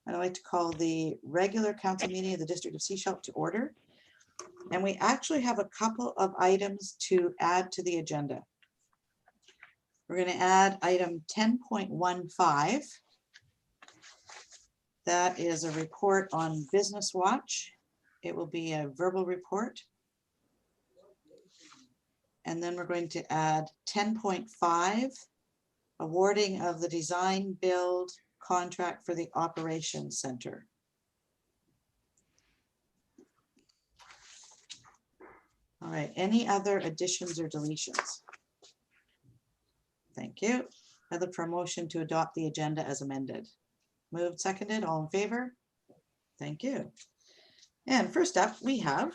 I'd like to call the regular council meeting of the District of Sechelt to order. And we actually have a couple of items to add to the agenda. We're going to add item 10.15. That is a report on Business Watch. It will be a verbal report. And then we're going to add 10.5, awarding of the design build contract for the operations center. All right, any other additions or deletions? Thank you. I look for a motion to adopt the agenda as amended. Moved, seconded, all in favor? Thank you. And first up, we have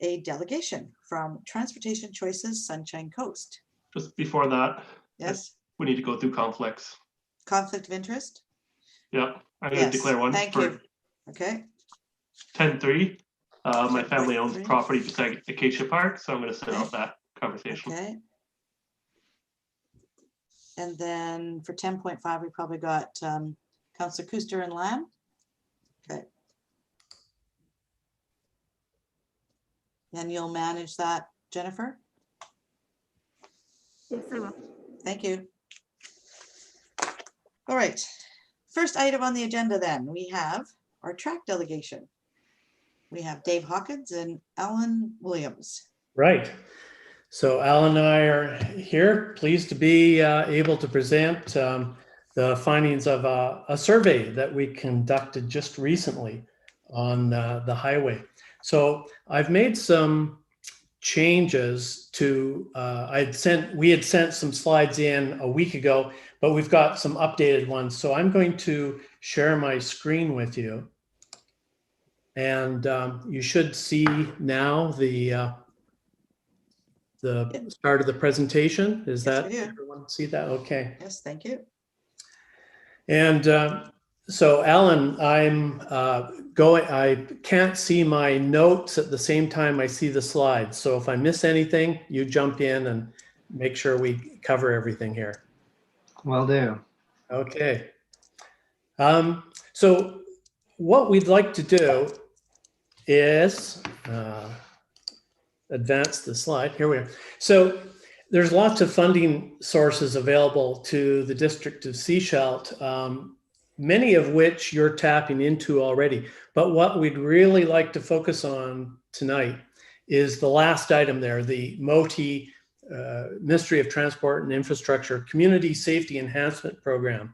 a delegation from Transportation Choices Sunshine Coast. Just before that, yes, we need to go through conflicts. Conflict of interest? Yeah, I'm going to declare one. Thank you. Okay. 10.3. My family owns property beside Acacia Park, so I'm going to set out that conversation. Okay. And then for 10.5, we probably got Councillor Kuster and Lamb. Okay. And you'll manage that, Jennifer? Yes, I will. Thank you. All right. First item on the agenda then, we have our track delegation. We have Dave Hawkins and Alan Williams. Right. So Alan and I are here, pleased to be able to present the findings of a survey that we conducted just recently on the highway. So I've made some changes to, we had sent some slides in a week ago, but we've got some updated ones. So I'm going to share my screen with you. And you should see now the start of the presentation. Is Yes, that, we do. everyone see that? Okay. Yes, thank you. And so Alan, I can't see my notes at the same time I see the slides. So if I miss anything, you jump in and make sure we cover everything here. Will do. Okay. So what we'd like to do is advance the slide. Here we are. So there's lots of funding sources available to the District of Sechelt, many of which you're tapping into already. But what we'd really like to focus on tonight is the last item there, the MOTI Mystery of Transport and Infrastructure Community Safety Enhancement Program.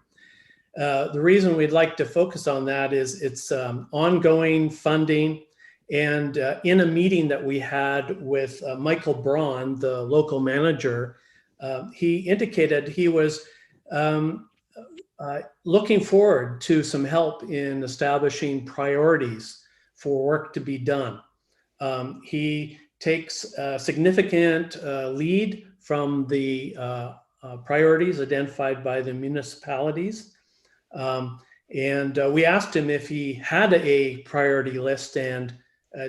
The reason we'd like to focus on that is it's ongoing funding. And in a meeting that we had with Michael Braun, the local manager, he indicated he was looking forward to some help in establishing priorities for work to be done. He takes a significant lead from the priorities identified by the municipalities. And we asked him if he had a priority list, and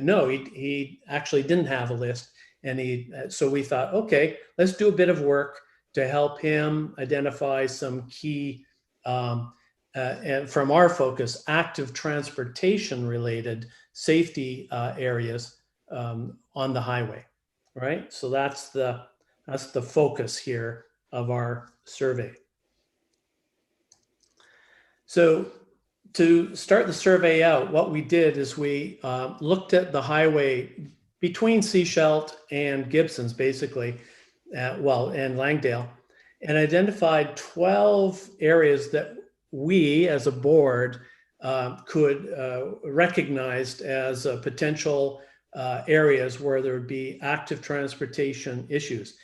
no, he actually didn't have a list. And so we thought, okay, let's do a bit of work to help him identify some key, and from our focus, active transportation related safety areas on the highway, right? So that's the focus here of our survey. So to start the survey out, what we did is we looked at the highway between Sechelt and Gibsons, basically, and Langdale, and identified 12 areas that we as a board could recognize as potential areas where there would be active transportation issues.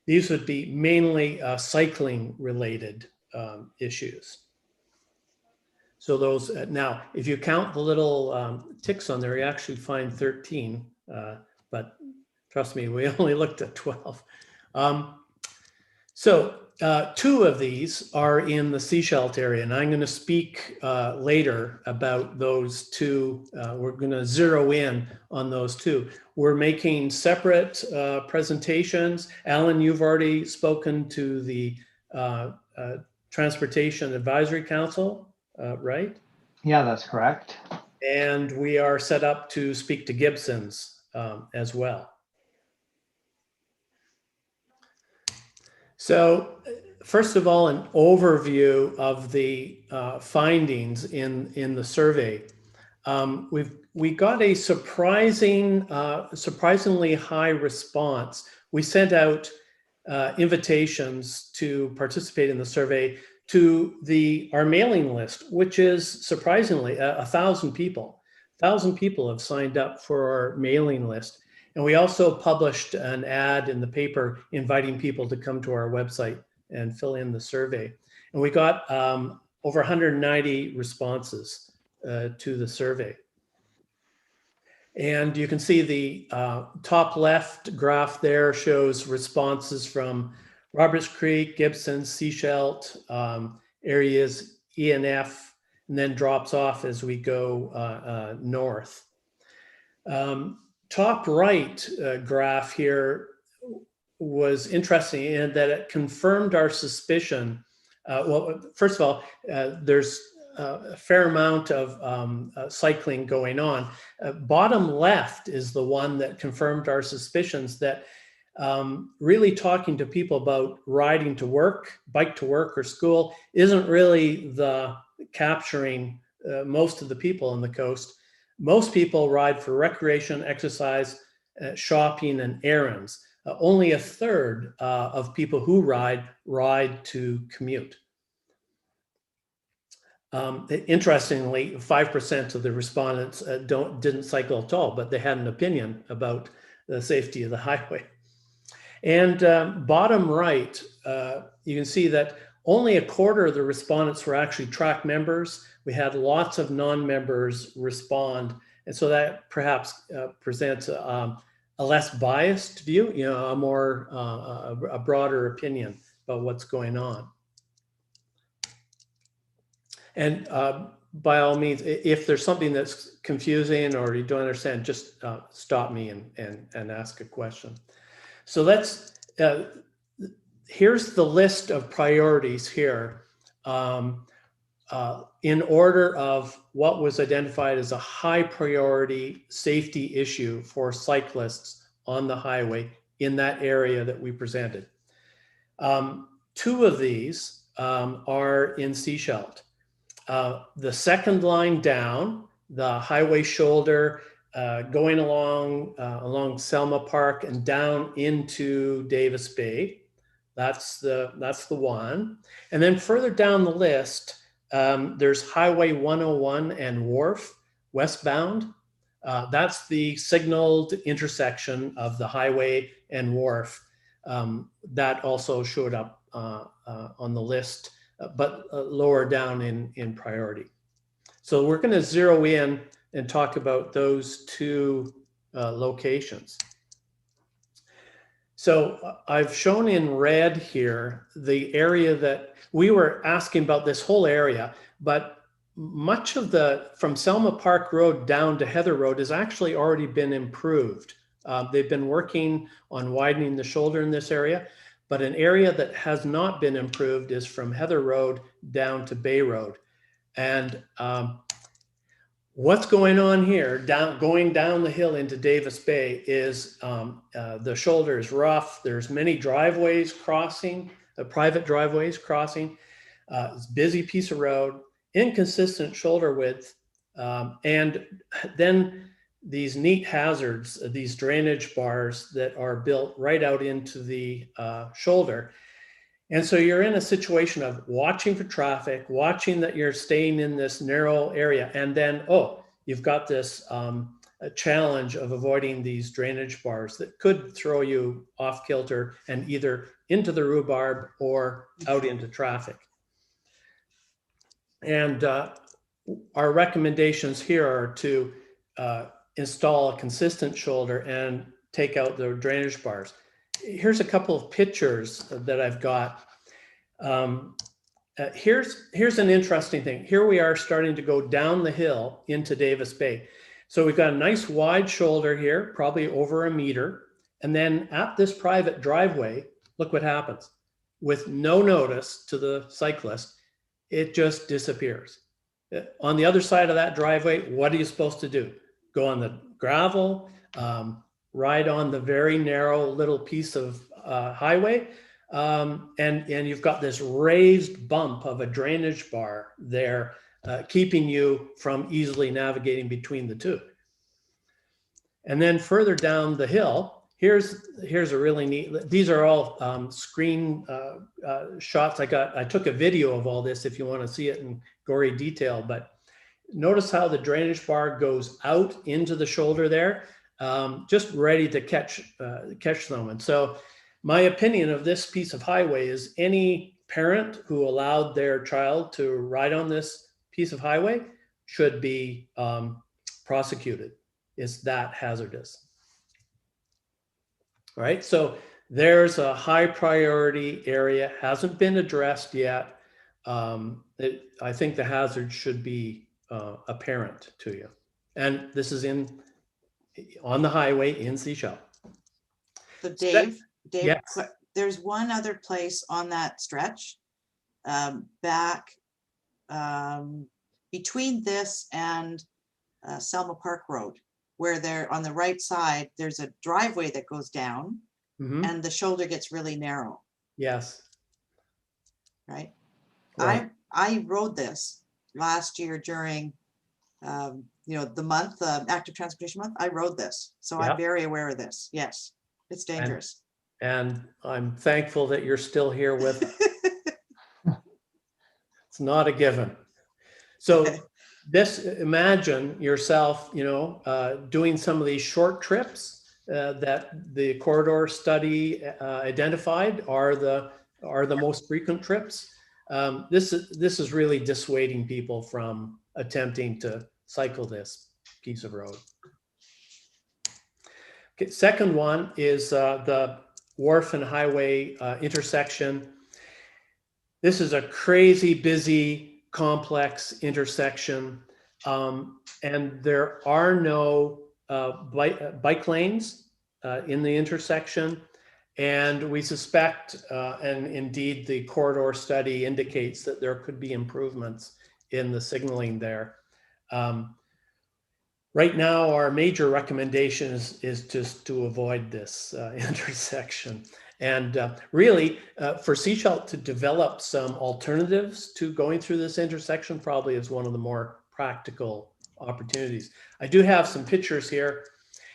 These would be mainly cycling related issues. So those, now, if you count the little ticks on there, you actually find 13, but trust me, we only looked at 12. So 2 of these are in the Sechelt area, and I'm going to speak later about those 2. We're going to zero in on those 2. We're making separate presentations. Alan, you've already spoken to the Transportation Advisory Council, right? Yeah, that's correct. And we are set up to speak to Gibson's as well. So first of all, an overview of the findings in the survey. We got a surprisingly high response. We sent out invitations to participate in the survey to our mailing list, which is surprisingly 1,000 people. 1,000 people have signed up for our mailing list. And we also published an ad in the paper inviting people to come to our website and fill in the survey. And we got over 190 responses to the survey. And you can see the top left graph there shows responses from Roberts Creek, Gibson, Seashelt, areas E and F, and then drops off as we go north. Top right graph here was interesting in that it confirmed our suspicion. Well, first of all, there's a fair amount of cycling going on. Bottom left is the one that confirmed our suspicions that really talking to people about riding to work, bike to work or school isn't really the capturing most of the people on the coast. Most people ride for recreation, exercise, shopping, and errands. Only a third of people who ride to commute. Interestingly, 5% of the respondents didn't cycle at all, but they had an opinion about the safety of the highway. And bottom right, you can see that only a quarter of the respondents were actually track members. We had lots of non-members respond. And so that perhaps presents a less biased view, a more, a broader opinion about what's going on. And by all means, if there's something that's confusing or you don't understand, just stop me and ask a question. So let's, here's the list of priorities here in order of what was identified as a high priority safety issue for cyclists on the highway in that area that we presented. Two of these are in Seashelt. The second line down, the highway shoulder going along Selma Park and down into Davis Bay. That's the one. And then further down the list, there's Highway 101 and Wharf westbound. That's the signaled intersection of the highway and Wharf. That also showed up on the list, but lower down in priority. So we're going to zero in and talk about those two locations. So I've shown in red here the area that we were asking about, this whole area, but much of from Selma Park Road down to Heather Road has actually already been improved. They've been working on widening the shoulder in this area, but an area that has not been improved is from Heather Road down to Bay Road. And what's going on here, going down the hill into Davis Bay is the shoulder is rough. There's many driveways crossing, private driveways crossing. It's a busy piece of road, inconsistent shoulder width, and then these neat hazards, these drainage bars that are built right out into the shoulder. And so you're in a situation of watching for traffic, watching that you're staying in this narrow area, and then, you've got this a challenge of avoiding these drainage bars that could throw you off kilter and either into the rhubarb or out into traffic. And our recommendations here are to install a consistent shoulder and take out the drainage bars. Here's a couple of pictures that I've got. Here's an interesting thing. Here we are starting to go down the hill into Davis Bay. So we've got a nice wide shoulder here, probably over 1 meter. And then at this private driveway, look what happens. With no notice to the cyclist, it just disappears. On the other side of that driveway, what are you supposed to do? Go on the gravel, ride on the very narrow little piece of highway, and you've got this raised bump of a drainage bar there, keeping you from easily navigating between the two. And then further down the hill, here's a really neat, these are all screen shots. I took a video of all this if you want to see it in gory detail, but notice how the drainage bar goes out into the shoulder there, just ready to catch them. And so my opinion of this piece of highway is any parent who allowed their child to ride on this piece of highway should be prosecuted. It's that hazardous. All right, so there's a high priority area, hasn't been addressed yet. I think the hazard should be apparent to you. And this is on the highway in Sechelt. So Dave, yes. There's one other place on that stretch, back between this and Selma Park Road, where they're on the right side, there's a driveway that goes down, and the shoulder gets really narrow. Yes. Right. Right. I rode this last year during, the month, active transportation month. I rode this, so Yeah. I'm very aware of this. Yes, it's dangerous. And I'm thankful that you're still here with us. It's not a given. So imagine yourself, doing some of these short trips that the corridor study identified are the most frequent trips. This is really dissuading people from attempting to cycle this piece of road. Okay, second one is the Wharf and Highway intersection. This is a crazy busy, complex intersection, and there are no bike lanes in the intersection. And we suspect, and indeed the corridor study indicates that there could be improvements in the signaling there. Right now, our major recommendation is just to avoid this intersection. And really, for Sechelt to develop some alternatives to going through this intersection probably is one of the more practical opportunities. I do have some pictures here.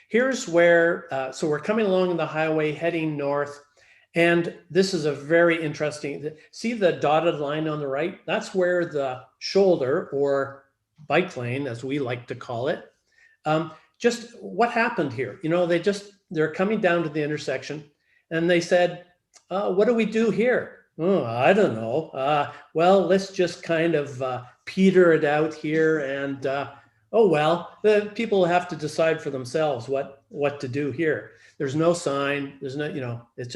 Here's where, so we're coming along the highway heading north, and this is a very interesting, see the dotted line on the right? That's where the shoulder or bike lane, as we like to call it, just what happened here? They're coming down to the intersection and they said, what do we do here? Oh, I don't know. Well, let's just kind of peter it out here and oh, well, the people have to decide for themselves what to do here. There's no sign, there's no, it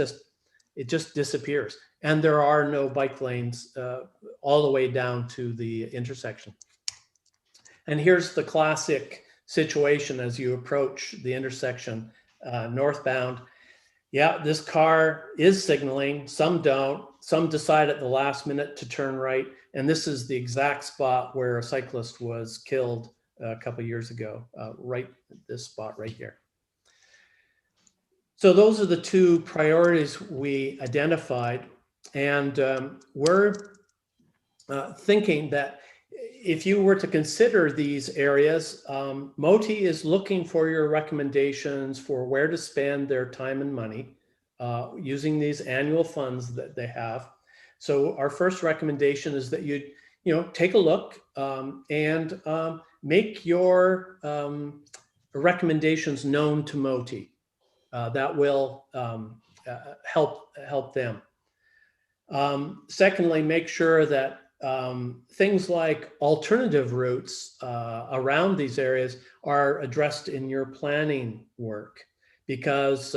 just disappears. And there are no bike lanes all the way down to the intersection. And here's the classic situation as you approach the intersection northbound. Yeah, this car is signaling, some don't, some decide at the last minute to turn right. And this is the exact spot where a cyclist was killed a couple of years ago, right at this spot right here. So those are the two priorities we identified. And we're thinking that if you were to consider these areas, MOTI is looking for your recommendations for where to spend their time and money using these annual funds that they have. So our first recommendation is that you take a look and make your recommendations known to MOTI. That will help them. Secondly, make sure that things like alternative routes around these areas are addressed in your planning work, because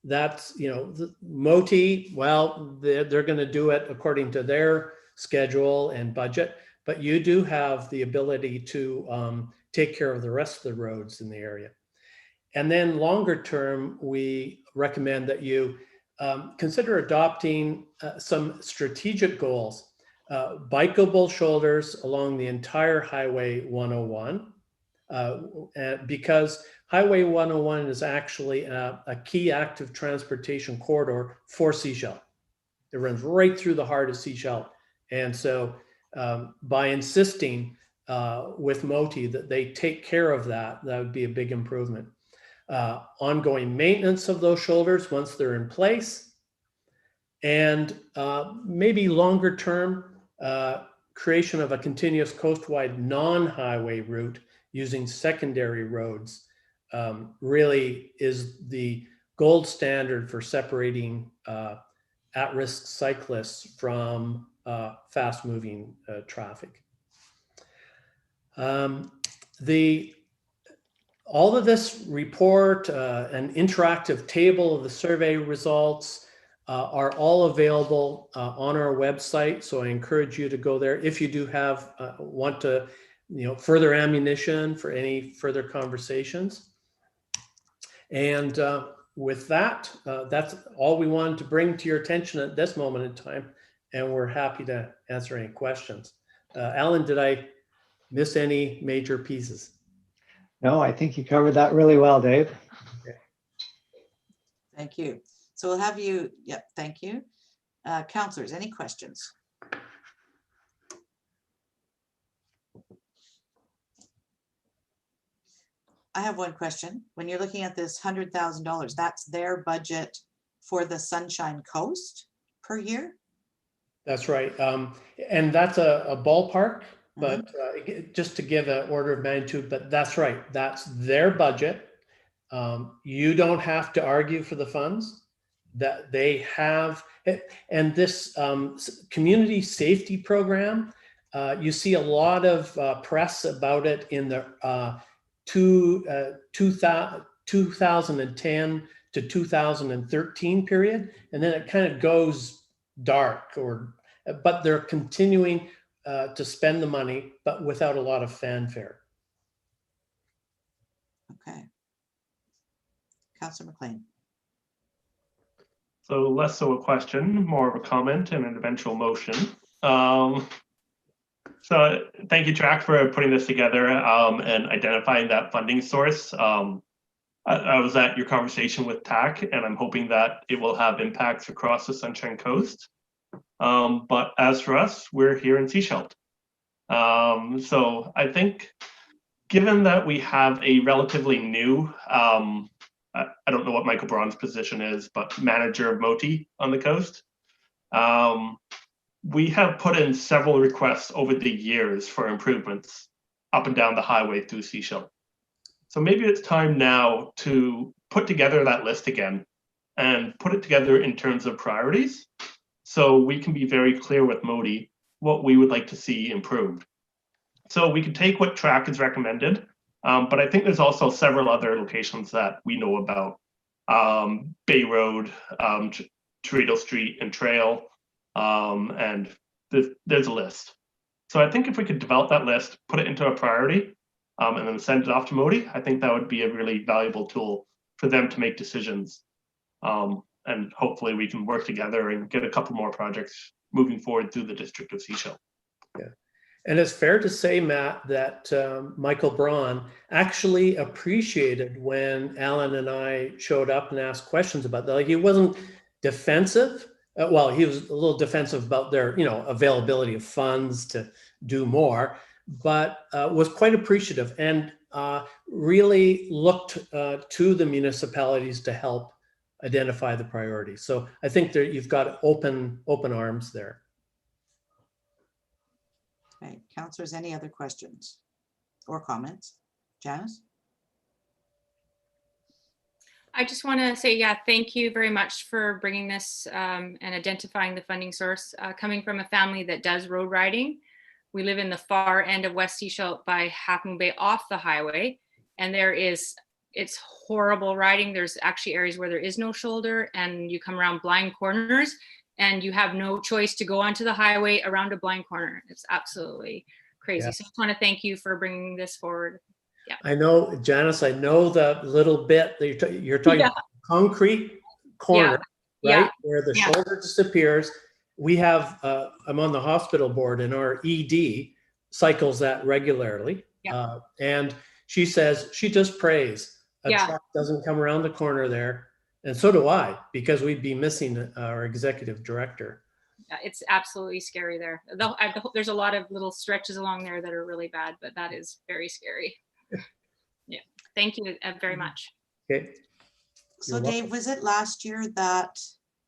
that's, the MOTI, well, they're going to do it according to their schedule and budget, but you do have the ability to take care of the rest of the roads in the area. And then longer term, we recommend that you consider adopting some strategic goals. bikeable shoulders along the entire Highway 101, because Highway 101 is actually a key active transportation corridor for Sechelt. It runs right through the heart of Sechelt. And so by insisting with MOTI that they take care of that, that would be a big improvement. Ongoing maintenance of those shoulders once they're in place, and maybe longer term creation of a continuous coastwide non-highway route using secondary roads really is the gold standard for separating at-risk cyclists from fast-moving traffic. All of this report, an interactive table of the survey results are all available on our website. So I encourage you to go there if you do have want to, further ammunition for any further conversations. And with that, that's all we wanted to bring to your attention at this moment in time. And we're happy to answer any questions. Alan, did I miss any major pieces? No, I think you covered that really well, Dave. Okay. Thank you. So we'll have you, yep, thank you. Councillors, any questions? I have one question. When you're looking at this $100,000, that's their budget for the Sunshine Coast per year? That's right. And that's a ballpark, but just to give an order of magnitude, but that's right. That's their budget. You don't have to argue for the funds that they have. And this community safety program, you see a lot of press about it in the 2010 to 2013 period. And then it kind of goes dark, but they're continuing to spend the money, but without a lot of fanfare. Okay. Councillor McLean. So less so a question, more of a comment and an eventual motion. So thank you, Track, for putting this together and identifying that funding source. I was at your conversation with TAC, and I'm hoping that it will have impacts across the Sunshine Coast. But as for us, we're here in Sechelt. So I think, given that we have a relatively new, I don't know what Michael Braun's position is, but manager of MOTI on the coast, we have put in several requests over the years for improvements up and down the highway through Sechelt. So maybe it's time now to put together that list again and put it together in terms of priorities, so we can be very clear with MOTI what we would like to see improved. So we could take what Track has recommended, but I think there's also several other locations that we know about. Bay Road, Toreto Street and Trail, and there's a list. So I think if we could develop that list, put it into a priority, and then send it off to MOTI, I think that would be a really valuable tool for them to make decisions. And hopefully we can work together and get a couple more projects moving forward through the district of Sechelt. Yeah. And it's fair to say, Matt, that Michael Braun actually appreciated when Alan and I showed up and asked questions about that. Like, he wasn't defensive. Well, he was a little defensive about their, availability of funds to do more, but was quite appreciative and really looked to the municipalities to help identify the priorities. So I think that you've got open arms there. Okay, councillors, any other questions or comments? Janice? I just want to say, thank you very much for bringing this and identifying the funding source. Coming from a family that does road riding, we live in the far end of West Sechelt by Half Moon Bay off the highway, and it's horrible riding. There's actually areas where there is no shoulder, and you come around blind corners, and you have no choice to go onto the highway around a blind corner. It's absolutely crazy. Yeah. So I just want to thank you for bringing this forward. Yeah. I know, Janice, I know the little bit that you're talking about concrete corner, right? Where the shoulder disappears. we have, I'm on the hospital board, and our ED cycles that regularly. Yeah. And she says she just prays a Yeah. truck doesn't come around the corner there. And so do I, because we'd be missing our executive director. It's absolutely scary there. There's a lot of little stretches along there that are really bad, but that is very scary. Yeah. Thank you very much. Okay. So You're Dave, welcome. was it last year that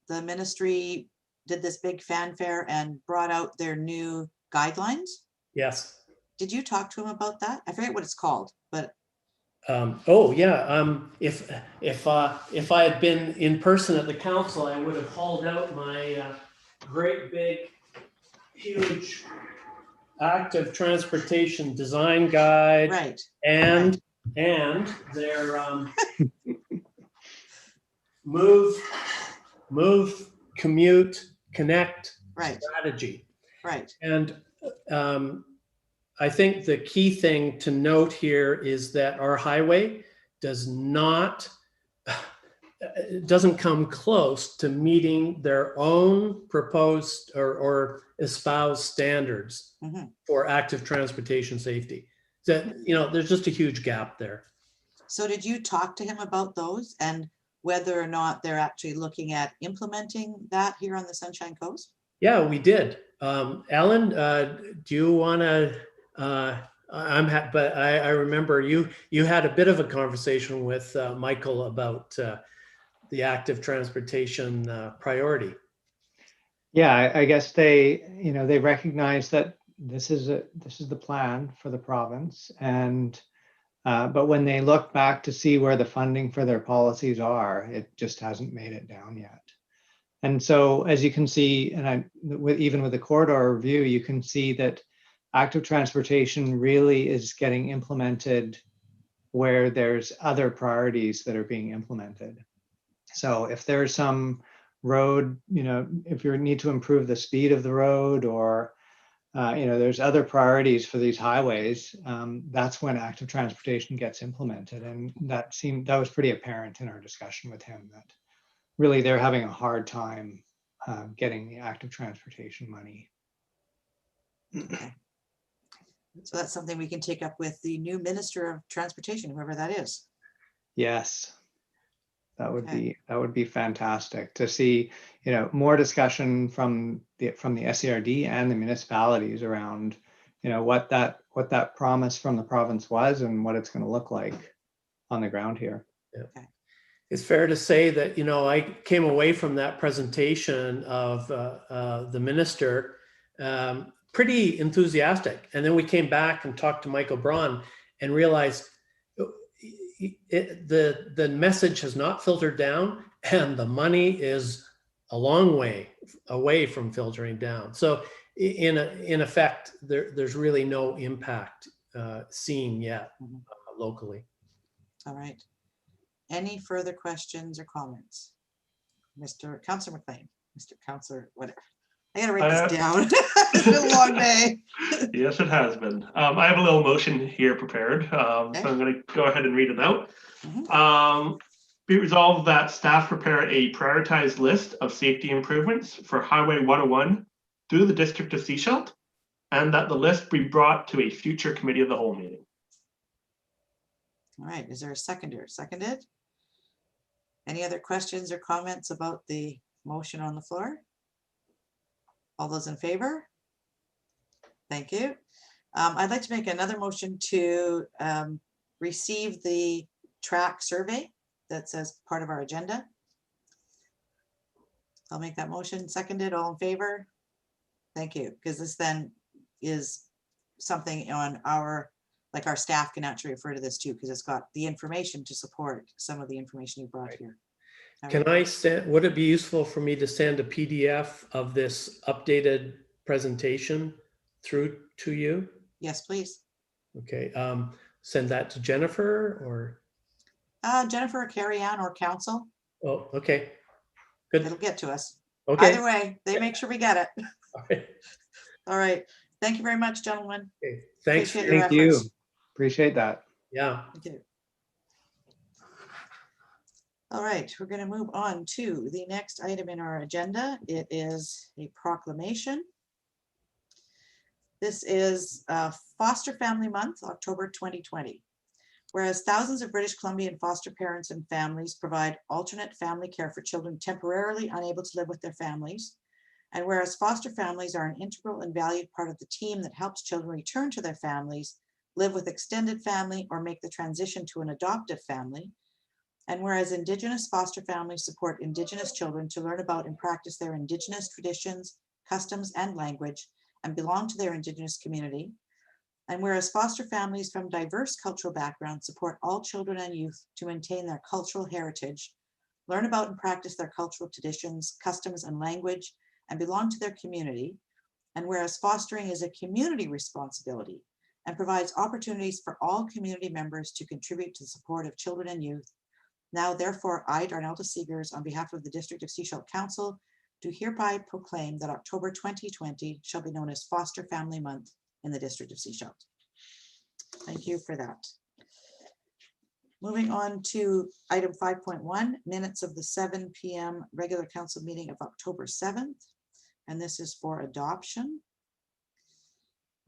the ministry did this big fanfare and brought out their new guidelines? Yes. Did you talk to him about that? I forget what it's called, but Oh yeah. If I had been in person at the council, I would have hauled out my great big, huge active transportation design guide, right. and their move, commute, connect Right. strategy. Right. And I think the key thing to note here is that our highway doesn't come close to meeting their own proposed or espoused standards for active transportation safety. That, there's just a huge gap there. So did you talk to him about those and whether or not they're actually looking at implementing that here on the Sunshine Coast? Yeah, we did. Alan, do you want to? But I remember you had a bit of a conversation with Michael about the active transportation priority. Yeah, I guess they recognize that this is the plan for the province, and but when they look back to see where the funding for their policies are, it just hasn't made it down yet. And so, as you can see, and even with the corridor review, you can see that active transportation really is getting implemented where there's other priorities that are being implemented. So if there's some road, if you need to improve the speed of the road, or there's other priorities for these highways, that's when active transportation gets implemented. And that was pretty apparent in our discussion with him, that really they're having a hard time getting the active transportation money. Okay. So that's something we can take up with the new Minister of Transportation, whoever that is. Yes, that would be fantastic to see, more discussion from the SCRD and the municipalities around, what that promise from the province was and what it's going to look like on the ground here. Yeah. Okay. It's fair to say that, I came away from that presentation of the minister pretty enthusiastic. And then we came back and talked to Michael Braun and realized the message has not filtered down, and the money is a long way away from filtering down. So in effect, there's really no impact seen yet locally. All right. Any further questions or comments? Mr. Councillor McLean, Mr. Councillor, whatever. I gotta write this down. It's been a long day. Yes, it has been. I have a little motion here prepared, so I'm going to go ahead and read it out. Be it resolved that staff prepare a prioritized list of safety improvements for Highway 101 through the District of Sechelt, and that the list be brought to a future committee of the whole meeting. All right, is there a seconder? Seconded? Any other questions or comments about the motion on the floor? All those in favor? Thank you. I'd like to make another motion to receive the track survey that's as part of our agenda. I'll make that motion. Seconded, all in favor? Thank you, because this then is something on our staff can actually refer to this too, because it's got the information to support some of the information you brought here. Can I send, would it be useful for me to send a PDF of this updated presentation through to you? Yes, please. Okay, send that to Jennifer or? Jennifer, Carrie Ann, or council. Oh, okay, good. It'll get to us. Okay. Either way, they make sure we get it. All right. All right. Thank you very much, gentlemen. Okay. Thanks. Appreciate your Thank you. efforts. Appreciate that. Yeah. Thank you. All right, we're going to move on to the next item in our agenda. It is a proclamation. This is Foster Family Month, October 2020. Whereas thousands of British Columbian foster parents and families provide alternate family care for children temporarily unable to live with their families, and whereas foster families are an integral and valued part of the team that helps children return to their families, live with extended family, or make the transition to an adoptive family, and whereas Indigenous foster families support Indigenous children to learn about and practice their Indigenous traditions, customs, and language, and belong to their Indigenous community, and whereas foster families from diverse cultural backgrounds support all children and youth to maintain their cultural heritage, learn about and practice their cultural traditions, customs, and language, and belong to their community, and whereas fostering is a community responsibility and provides opportunities for all community members to contribute to the support of children and youth, now therefore I, Darnelda Seegers, on behalf of the District of Sechelt Council, do hereby proclaim that October 2020 shall be known as Foster Family Month in the District of Sechelt. Thank you for that. Moving on to item 5.1, minutes of the 7 p.m. regular council meeting of October 7th. And this is for adoption.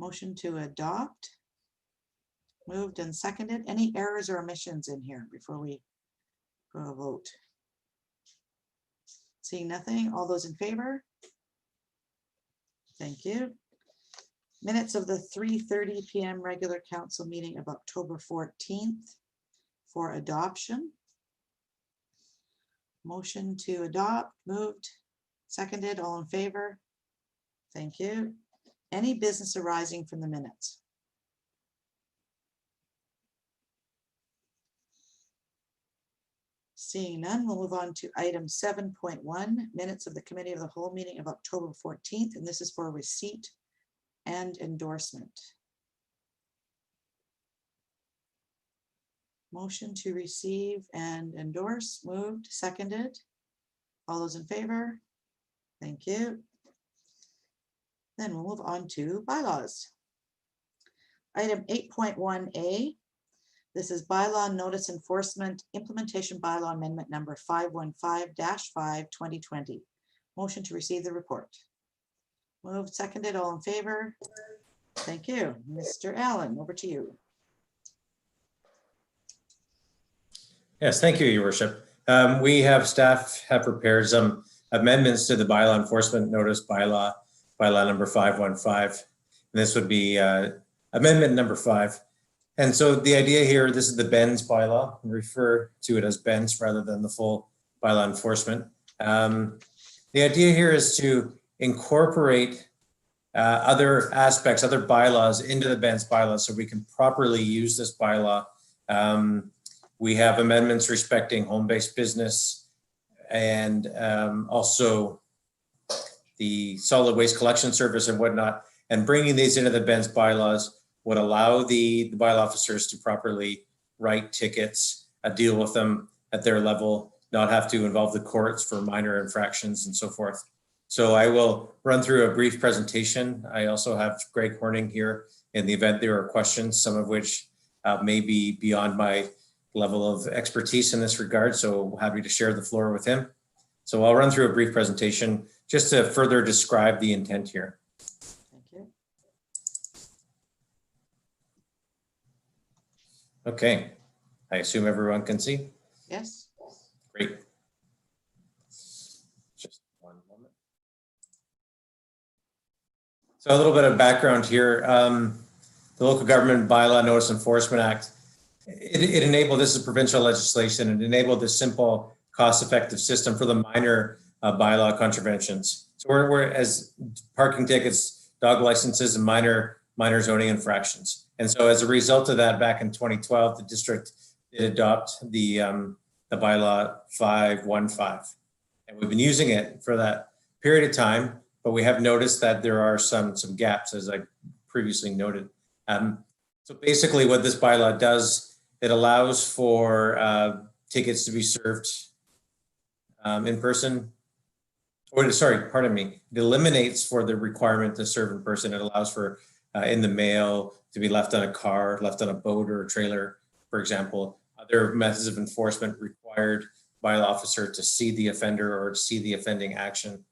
Motion to adopt. Moved and seconded. Any errors or omissions in here before we go to vote? Seeing nothing. All those in favor? Thank you. Minutes of the 3:30 p.m. regular council meeting of October 14th for adoption. Motion to adopt, moved, seconded, all in favor? Thank you. Any business arising from the minutes? Seeing none, we'll move on to item 7.1, minutes of the Committee of the Whole meeting of October 14th, and this is for receipt and endorsement. Motion to receive and endorse, moved, seconded. All those in favor? Thank you. Then we'll move on to bylaws. Item 8.1A. This is bylaw notice enforcement implementation bylaw amendment number 515-5/2020. Motion to receive the report. Moved, seconded, all in favor? Thank you. Mr. Allen, over to you. Yes, thank you, Your Worship. Staff have prepared some amendments to the bylaw enforcement notice bylaw number 515. And this would be amendment number 5. And so the idea here, this is the BENS bylaw. We refer to it as BENS rather than the full bylaw enforcement. The idea here is to incorporate other aspects, other bylaws into the BENS bylaw so we can properly use this bylaw. We have amendments respecting home-based business and also the solid waste collection service and whatnot. And bringing these into the BENS bylaws would allow the bylaw officers to properly write tickets, deal with them at their level, not have to involve the courts for minor infractions and so forth. So I will run through a brief presentation. I also have Greg Horning here in the event there are questions, some of which may be beyond my level of expertise in this regard. So happy to share the floor with him. So I'll run through a brief presentation just to further describe the intent here. Thank you. Okay, I assume everyone can see? Yes. Great. Just one moment. So a little bit of background here. The Local Government Bylaw Notice Enforcement Act, it enabled, this is provincial legislation, it enabled this simple, cost-effective system for the minor bylaw contraventions. So we're as parking tickets, dog licenses, and minor zoning infractions. And so as a result of that, back in 2012, the district did adopt the bylaw 515. And we've been using it for that period of time, but we have noticed that there are some gaps, as I previously noted. So basically what this bylaw does, it allows for tickets to be served in person. Or sorry, pardon me. It eliminates for the requirement to serve in person. It allows for in the mail, to be left on a car, left on a boat or a trailer, for example. Other methods of enforcement required bylaw officer to see the offender or see the offending action.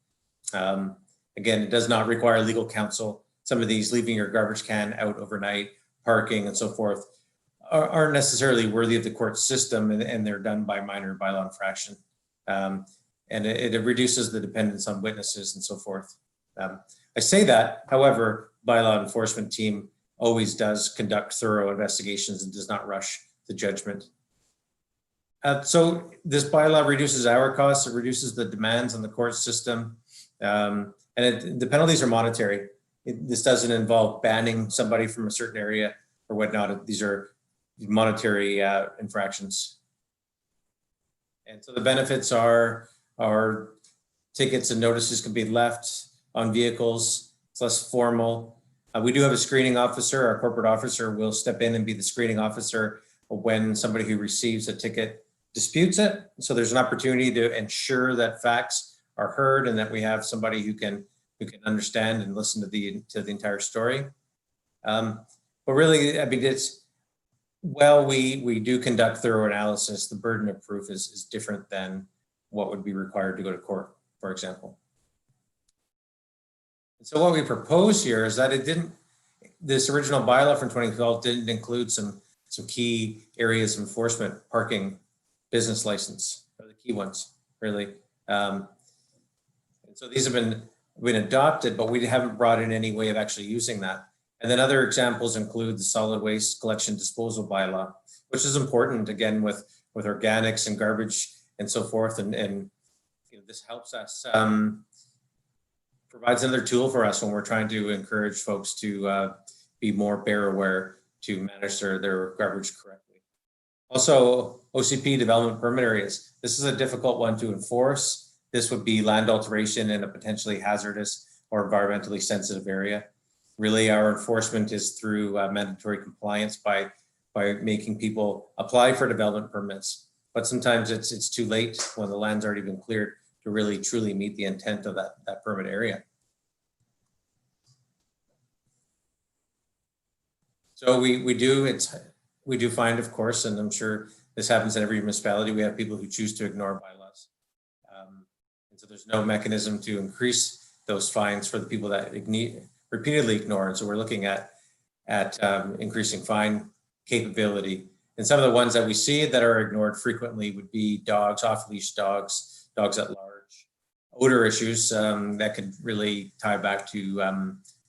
Again, it does not require legal counsel. Some of these, leaving your garbage can out overnight, parking and so forth, aren't necessarily worthy of the court system, and they're done by minor bylaw infraction. And it reduces the dependence on witnesses and so forth. I say that, however, bylaw enforcement team always does conduct thorough investigations and does not rush the judgment. So this bylaw reduces our costs, it reduces the demands on the court system, and the penalties are monetary. This doesn't involve banning somebody from a certain area or whatnot. These are monetary infractions. And so the benefits are tickets and notices can be left on vehicles. It's less formal. We do have a screening officer. Our corporate officer will step in and be the screening officer when somebody who receives a ticket disputes it. So there's an opportunity to ensure that facts are heard and that we have somebody who can understand and listen to the entire story. But really, I mean, we do conduct thorough analysis. The burden of proof is different than what would be required to go to court, for example. And so what we propose here is that this original bylaw from 2012 didn't include some key areas of enforcement, parking, business license are the key ones, really. And so these have been adopted, but we haven't brought in any way of actually using that. And then other examples include the solid waste collection disposal bylaw, which is important, again, with organics and garbage and so forth. And you know, this helps us, provides another tool for us when we're trying to encourage folks to be more bear aware to manage their garbage correctly. Also, OCP development permit areas. This is a difficult one to enforce. This would be land alteration in a potentially hazardous or environmentally sensitive area. Really, our enforcement is through mandatory compliance by making people apply for development permits. But sometimes it's too late when the land's already been cleared to really truly meet the intent of that permit area. So we do find, of course, and I'm sure this happens in every municipality, we have people who choose to ignore bylaws. And so there's no mechanism to increase those fines for the people that repeatedly ignore. And so we're looking at increasing fine capability. And some of the ones that we see that are ignored frequently would be dogs, off-leash dogs, dogs at large, odor issues that could really tie back to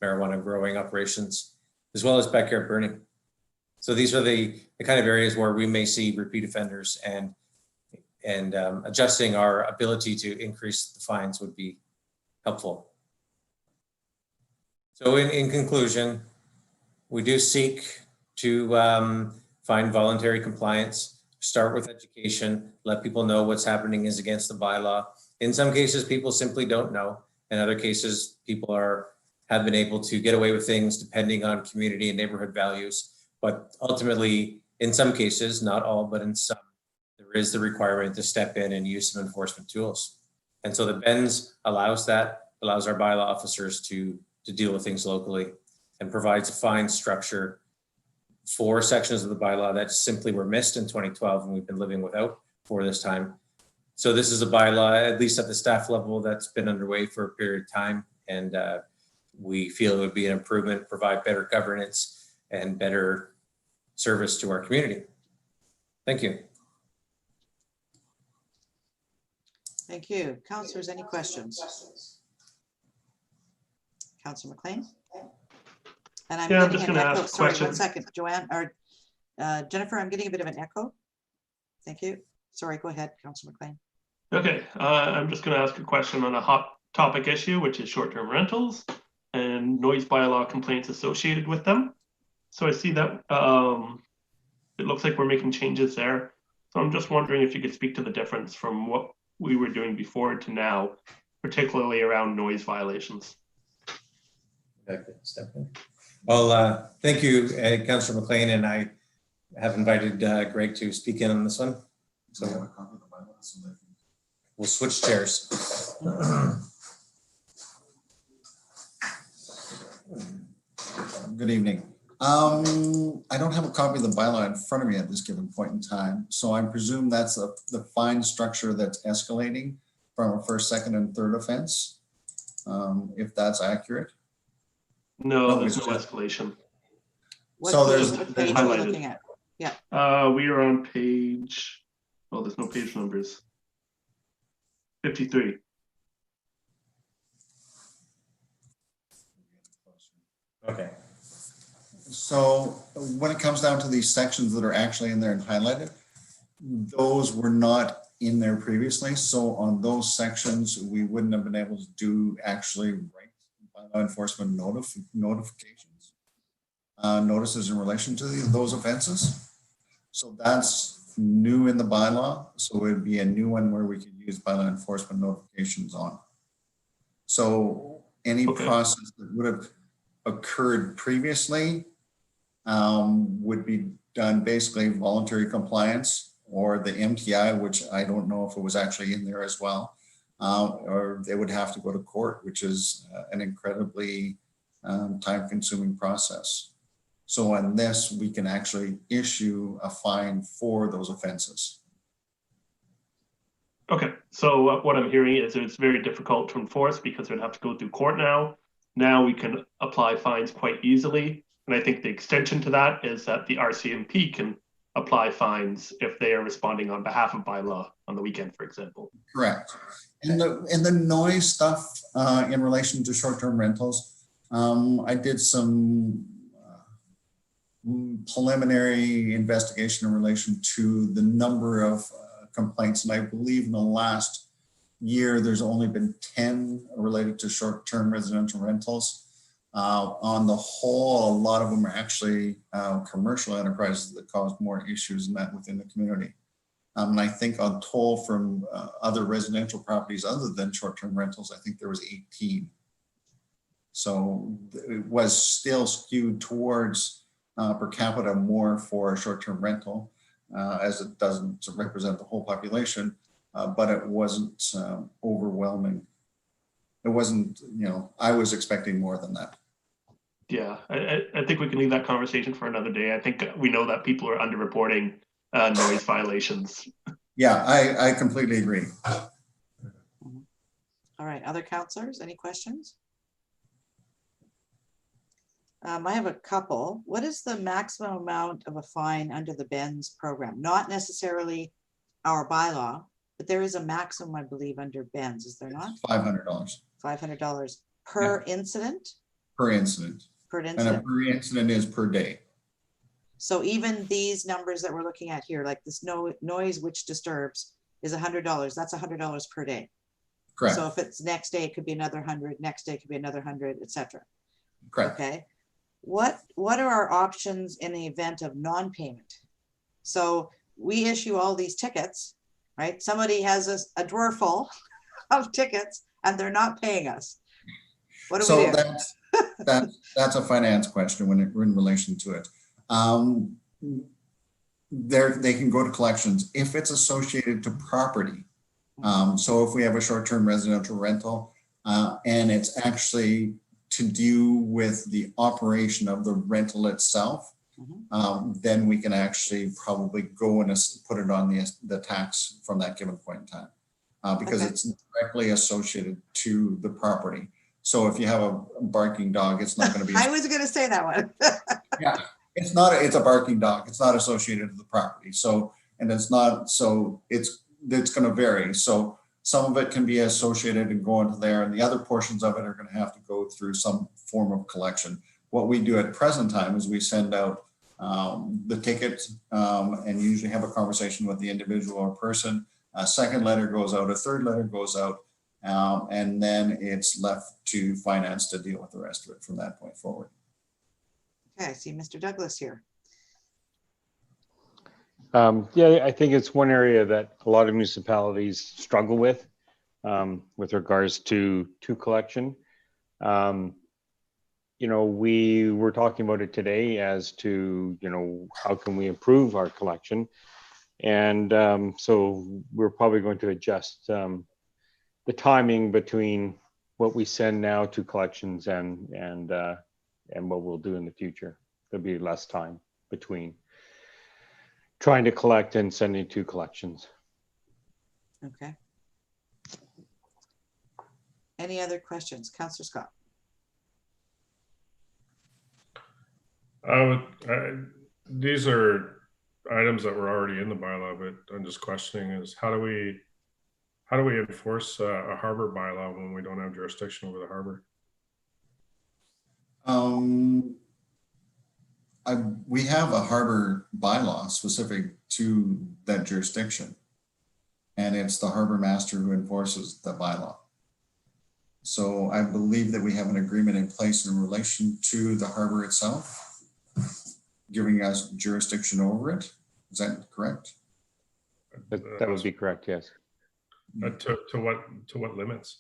marijuana growing operations, as well as backyard burning. So these are the kind of areas where we may see repeat offenders, and adjusting our ability to increase the fines would be helpful. So in conclusion, we do seek to find voluntary compliance, start with education, let people know what's happening is against the bylaw. In some cases, people simply don't know. In other cases, people have been able to get away with things depending on community and neighborhood values. But ultimately, in some cases, not all, but in some, there is the requirement to step in and use some enforcement tools. And so the BENS allows our bylaw officers to deal with things locally, and provides a fine structure for sections of the bylaw that simply were missed in 2012 and we've been living without for this time. So this is a bylaw, at least at the staff level, that's been underway for a period of time. And we feel it would be an improvement, provide better governance and better service to our community. Thank you. Thank you. Councillors, any questions? Councillor McLean? And I'm just going to ask a sorry, question. 1 second, Joanne or Jennifer, I'm getting a bit of an echo. Thank you. Sorry, go ahead, Councillor McLean. Okay, I'm just going to ask a question on a hot topic issue, which is short-term rentals and noise bylaw complaints associated with them. So I see that it looks like we're making changes there. So I'm just wondering if you could speak to the difference from what we were doing before to now, particularly around noise violations. Well, thank you, Councillor McLean, and I have invited Greg to speak in on this one. So we'll switch chairs. Good evening. I don't have a copy of the bylaw in front of me at this given point in time, so I presume that's the fine structure that's escalating from a first, second, and third offense, if that's accurate. No, No, there's it's no just- escalation. What So page- there's- what there's page are we highlighted. looking at? We are on page, oh, there's no page numbers. 53. Okay. So when it comes down to these sections that are actually in there and highlighted, those were not in there previously. So on those sections, we wouldn't have been able to do actually write bylaw enforcement notifications, notices in relation to those offenses. So that's new in the bylaw. So it'd be a new one where we could use bylaw enforcement notifications on. So any Okay. process that would have occurred previously would be done basically voluntary compliance or the MTI, which I don't know if it was actually in there as well, or they would have to go to court, which is an incredibly time-consuming process. So on this, we can actually issue a fine for those offenses. Okay, so what I'm hearing is it's very difficult to enforce because we'd have to go through court now. Now we can apply fines quite easily. And I think the extension to that is that the RCMP can apply fines if they are responding on behalf of bylaw on the weekend, for example. Correct. And the noise stuff in relation to short-term rentals, I did some preliminary investigation in relation to the number of complaints. And I believe in the last year, there's only been 10 related to short-term residential rentals. On the whole, a lot of them are actually commercial enterprises that cause more issues than that within the community. And I think on toll from other residential properties other than short-term rentals, I think there was 18. So it was still skewed towards per capita more for a short-term rental, as it doesn't represent the whole population, but it wasn't overwhelming. It wasn't, I was expecting more than that. Yeah, I think we can leave that conversation for another day. I think we know that people are underreporting noise violations. Yeah, I completely agree. All right, other counselors, any questions? I have a couple. What is the maximum amount of a fine under the BENS program? Not necessarily our bylaw, but there is a maximum, I believe, under BENS, is there not? $500. $500 per incident? Per incident. Per And a incident. per incident is per day. So even these numbers that we're looking at here, like this noise which disturbs is $100. That's $100 per day. Correct. So if it's next day, it could be another 100, next day could be another 100, etc. Correct. Okay. What are our options in the event of non-payment? So we issue all these tickets, right? Somebody has a drawer full of tickets and they're not paying us. What do we do? That's a finance question when in relation to it. They can go to collections if it's associated to property. So if we have a short-term residential rental and it's actually to do with the operation of the rental itself, then we can actually probably go and put it on the tax from that given point in time because it's directly associated to the property. So if you have a barking dog, it's not going to be. I was going to say that one. Yeah, it's not. It's a barking dog. It's not associated to the property. So and it's not. So it's going to vary. So some of it can be associated and go into there, and the other portions of it are going to have to go through some form of collection. What we do at present time is we send out the ticket and usually have a conversation with the individual or person. A second letter goes out. A third letter goes out. And then it's left to finance to deal with the rest of it from that point forward. Okay, I see Mr. Douglas here. Yeah, I think it's one area that a lot of municipalities struggle with regards to collection. We were talking about it today as to, how can we improve our collection? And so we're probably going to adjust the timing between what we send now to collections and what we'll do in the future. there'll be less time between trying to collect and sending to collections. Okay. Any other questions? Councillor Scott? These are items that were already in the bylaw, but I'm just questioning is how do we enforce a harbor bylaw when we don't have jurisdiction over the harbor? We have a harbor bylaw specific to that jurisdiction, and it's the harbor master who enforces the bylaw. So I believe that we have an agreement in place in relation to the harbor itself, giving us jurisdiction over it. Is that correct? That would be correct, yes. To what limits?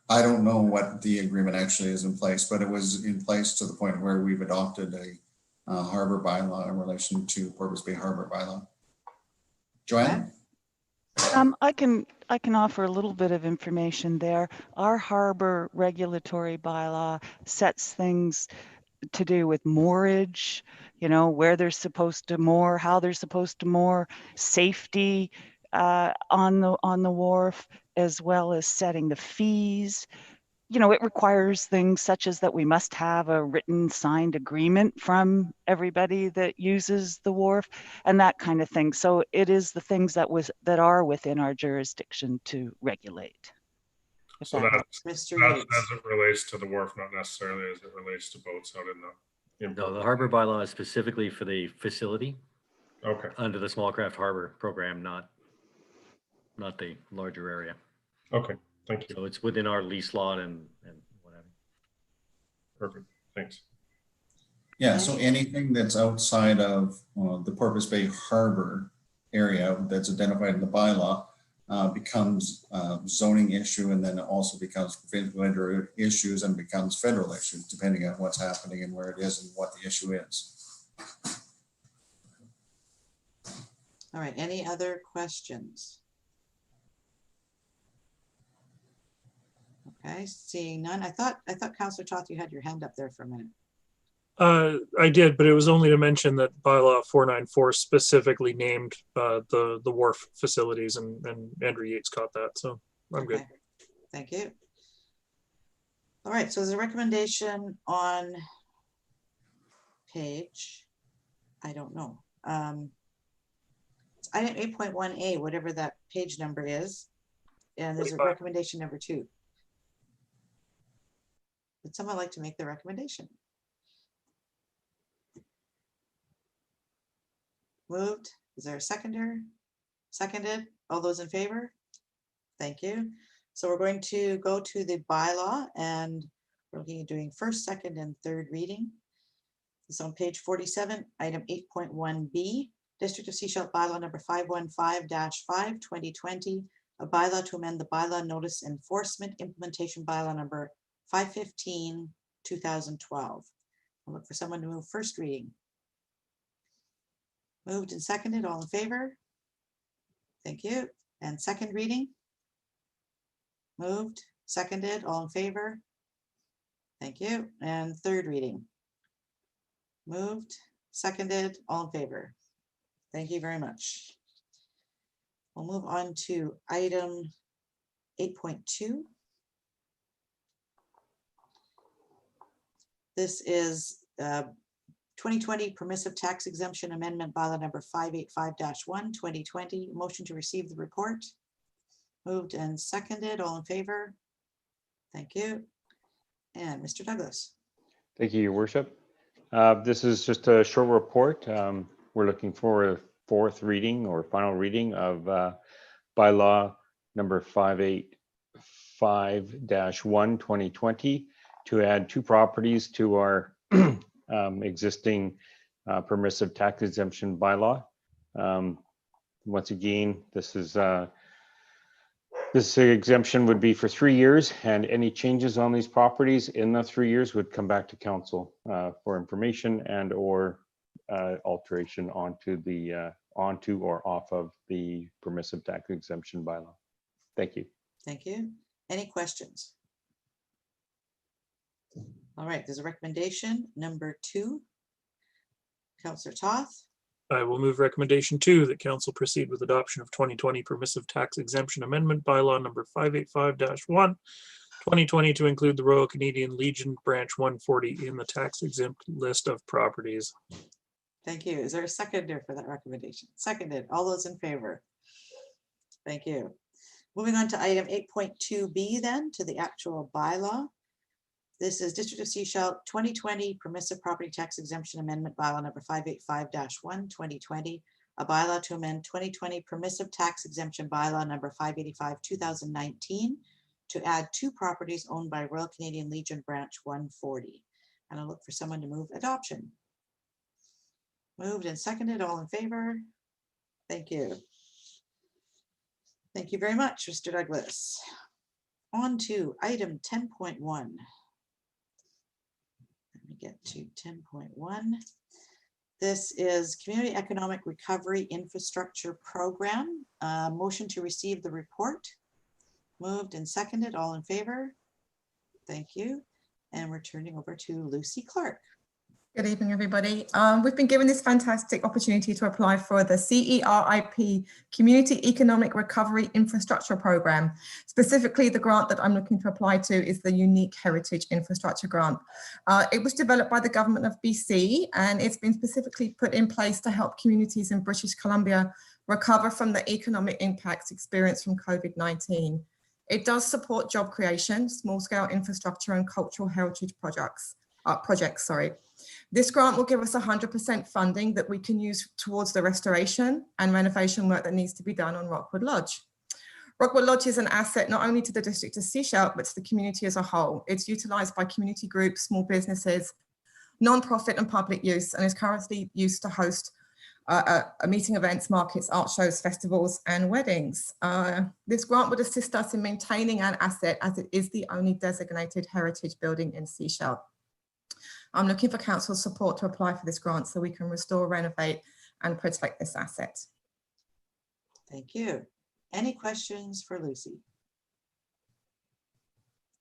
I don't know what the agreement actually is in place, but it was in place to the point where we've adopted a harbor bylaw in relation to Porpoise Bay Harbor bylaw. Joanne? I can offer a little bit of information there. Our harbor regulatory bylaw sets things to do with moorage, you know, where they're supposed to moor, how they're supposed to moor, safety on the wharf, as well as setting the fees. You know, it requires things such as that we must have a written signed agreement from everybody that uses the wharf and that kind of thing. So it is the things that are within our jurisdiction to regulate. So that's Mr. as Yates. it relates to the wharf, not necessarily as it relates to boats out in the. No, the harbor bylaw is specifically for the facility Okay. under the small craft harbor program, not the larger area. Okay. Thank you. So it's within our lease lot and whatever. Perfect. Thanks. Yeah, so anything that's outside of the Porpoise Bay Harbor area that's identified in the bylaw becomes zoning issue, and then it also becomes provincial issues and becomes federal issues, depending on what's happening and where it is and what the issue is. All right, any other questions? Okay, seeing none. I thought Councillor Toth, you had your hand up there for a minute. I did, but it was only to mention that bylaw 494 specifically named the wharf facilities, and Andrew Yates caught that, so I'm good. Thank you. All right, so there's a recommendation on page, I don't know. It's item 8.1A, whatever that page number is, and there's a recommendation number 2. Would someone like to make the recommendation? Moved. Is there a seconder? Seconded. All those in favor? Thank you. So we're going to go to the bylaw, and we're looking at doing first, second, and third reading. It's on page 47, item 8.1B, District of Sechelt bylaw number 515-5, 2020, a bylaw to amend the bylaw notice enforcement implementation bylaw number 515, 2012. I'll look for someone to move first reading. Moved and seconded, all in favor? Thank you. And second reading? Moved, seconded, all in favor? Thank you. And third reading? Moved, seconded, all in favor? Thank you very much. We'll move on to item 8.2. This is 2020 permissive tax exemption amendment bylaw number 585-1, 2020. Motion to receive the report. Moved and seconded. All in favor? Thank you. And Mr. Douglas. Thank you, Your Worship. This is just a short report. We're looking for a fourth reading or final reading of bylaw number 585-1, 2020 to add 2 properties to our existing permissive tax exemption bylaw. Once again, this exemption would be for 3 years, and any changes on these properties in the 3 years would come back to council for information and or alteration onto or off of the permissive tax exemption bylaw. Thank you. Thank you. Any questions? All right, there's a recommendation, number 2. Counselor Toth, I will move recommendation 2 that council proceed with adoption of 2020 permissive tax exemption amendment bylaw number 585-1, 2020 to include the Royal Canadian Legion Branch 140 in the tax exempt list of properties. thank you. Is there a seconder for that recommendation? Seconded. All those in favor? Thank you. Moving on to item 8.2B then, to the actual bylaw. This is District of Sechelt 2020 Permissive Property Tax Exemption Amendment Bylaw number 585-1, 2020, a bylaw to amend 2020 Permissive Tax Exemption Bylaw number 585, 2019, to add 2 properties owned by Royal Canadian Legion Branch 140. And I'll look for someone to move adoption. Moved and seconded, all in favor? Thank you. Thank you very much, Mr. Douglas. On to item 10.1. Let me get to 10.1. This is Community Economic Recovery Infrastructure Program. Motion to receive the report. Moved and seconded, all in favor? Thank you. And we're turning over to Lucy Clark. Good evening, everybody. We've been given this fantastic opportunity to apply for the CERIP Community Economic Recovery Infrastructure Program. Specifically, the grant that I'm looking to apply to is the Unique Heritage Infrastructure Grant. It was developed by the government of BC, and it's been specifically put in place to help communities in British Columbia recover from the economic impacts experienced from COVID-19. It does support job creation, small-scale infrastructure, and cultural heritage projects. This grant will give us 100% funding that we can use towards the restoration and renovation work that needs to be done on Rockwood Lodge. Rockwood Lodge is an asset not only to the District of Sechelt, but to the community as a whole. It's utilised by community groups, small businesses, non-profit and public use, and is currently used to host meeting events, markets, art shows, festivals, and weddings. This grant would assist us in maintaining an asset as it is the only designated heritage building in Sechelt. I'm looking for council support to apply for this grant so we can restore, renovate, and protect this asset. Thank you. Any questions for Lucy?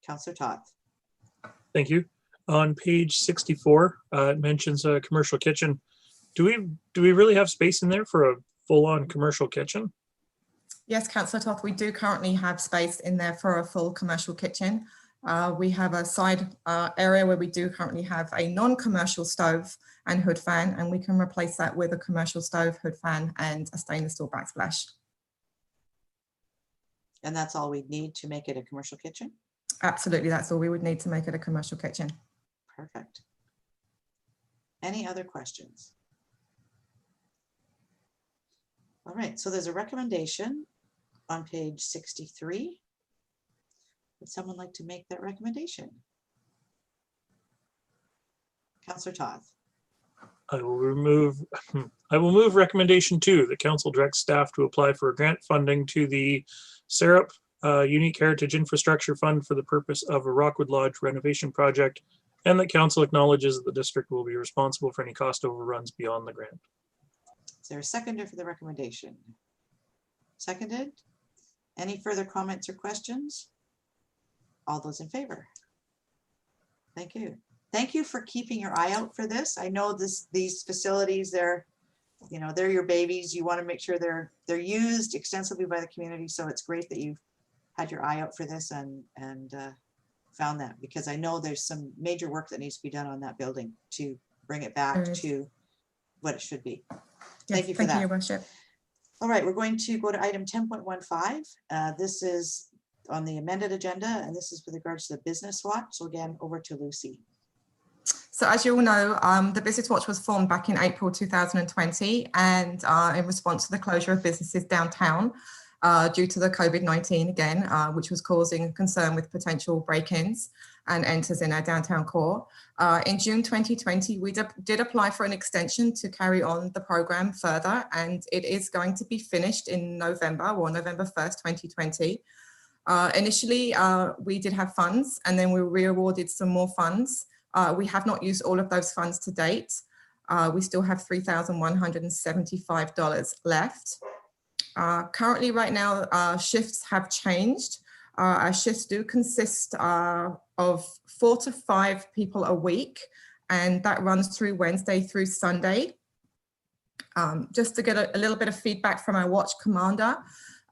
Councillor Toth. Thank you. On page 64, it mentions a commercial kitchen. Do we really have space in there for a full-on commercial kitchen? Yes, Councillor Toth, we do currently have space in there for a full commercial kitchen. We have a side area where we do currently have a non-commercial stove and hood fan, and we can replace that with a commercial stove, hood fan, and a stainless steel backsplash. And that's all we'd need to make it a commercial kitchen? Absolutely, that's all we would need to make it a commercial kitchen. Perfect. Any other questions? All right, so there's a recommendation on page 63. Would someone like to make that recommendation? Councillor Toth. I will move recommendation 2, that council directs staff to apply for grant funding to the SERIP Unique Heritage Infrastructure Fund for the purpose of a Rockwood Lodge renovation project, and that council acknowledges that the district will be responsible for any cost overruns beyond the grant. Is there a seconder for the recommendation? Seconded. Any further comments or questions? All those in favor? Thank you. Thank you for keeping your eye out for this. I know these facilities, they're your babies. You want to make sure they're used extensively by the community. So it's great that you've had your eye out for this and found that, because I know there's some major work that needs to be done on that building to bring it back to what it should be. Thank you for that. Thank you, Your Worship. All right, we're going to go to item 10.15. This is on the amended agenda, and this is with regards to the Business Watch. So again, over to Lucy. So as you all know, the Business Watch was formed back in April 2020, and in response to the closure of businesses downtown due to the COVID-19 again, which was causing concern with potential break-ins and enters in our downtown core. In June 2020, we did apply for an extension to carry on the program further, and it is going to be finished in November 1st, 2020. Initially, we did have funds, and then we were re-awarded some more funds. We have not used all of those funds to date. We still have $3,175 left. Currently, right now, shifts have changed. Our shifts do consist of 4 to 5 people a week, and that runs through Wednesday through Sunday. Just to get a little bit of feedback from our watch commander.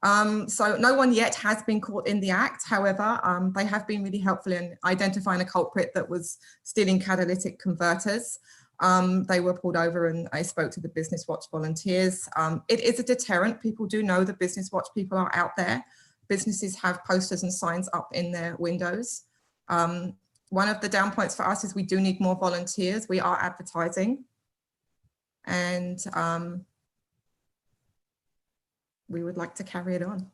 So no one yet has been caught in the act. However, they have been really helpful in identifying a culprit that was stealing catalytic converters. They were pulled over and I spoke to the Business Watch volunteers. It is a deterrent. People do know the Business Watch people are out there. Businesses have posters and signs up in their windows. One of the down points for us is we do need more volunteers. We are advertising. And we would like to carry it on.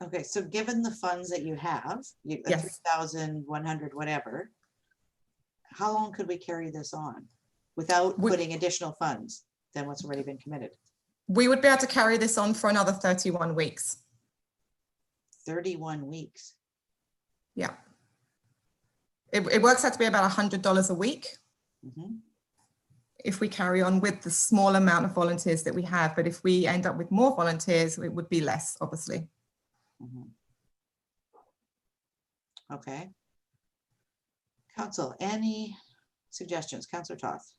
Okay, so given the funds that you have, the Yes. 3,100, whatever, how long could we carry this on without putting additional funds than what's already been committed? We would be able to carry this on for another 31 weeks. 31 weeks. Yeah. It works out to be about $100 a week. Mhm. If we carry on with the small amount of volunteers that we have, but if we end up with more volunteers, it would be less, obviously. Mhm. Okay. Council, any suggestions? Councillor Toth.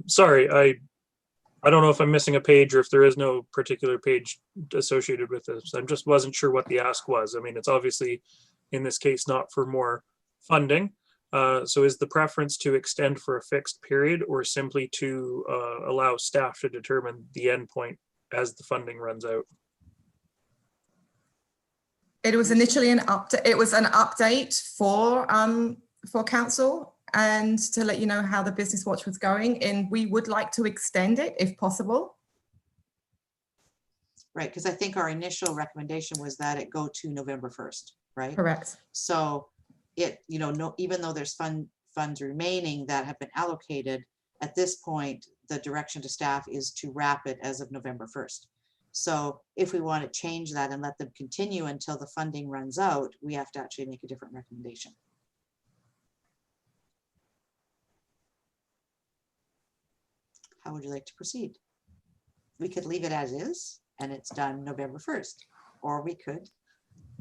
Sorry, I don't know if I'm missing a page or if there is no particular page associated with this. I just wasn't sure what the ask was. I mean, it's obviously in this case not for more funding. So is the preference to extend for a fixed period or simply to allow staff to determine the end point as the funding runs out? It was initially an update. It was an update for council and to let you know how the Business Watch was going. And we would like to extend it if possible. Right, because I think our initial recommendation was that it go to November 1st, right? Correct. So it, even though there's funds remaining that have been allocated, at this point, the direction to staff is to wrap it as of November 1st. So if we want to change that and let them continue until the funding runs out, we have to actually make a different recommendation. How would you like to proceed? We could leave it as is and it's done November 1st, or we could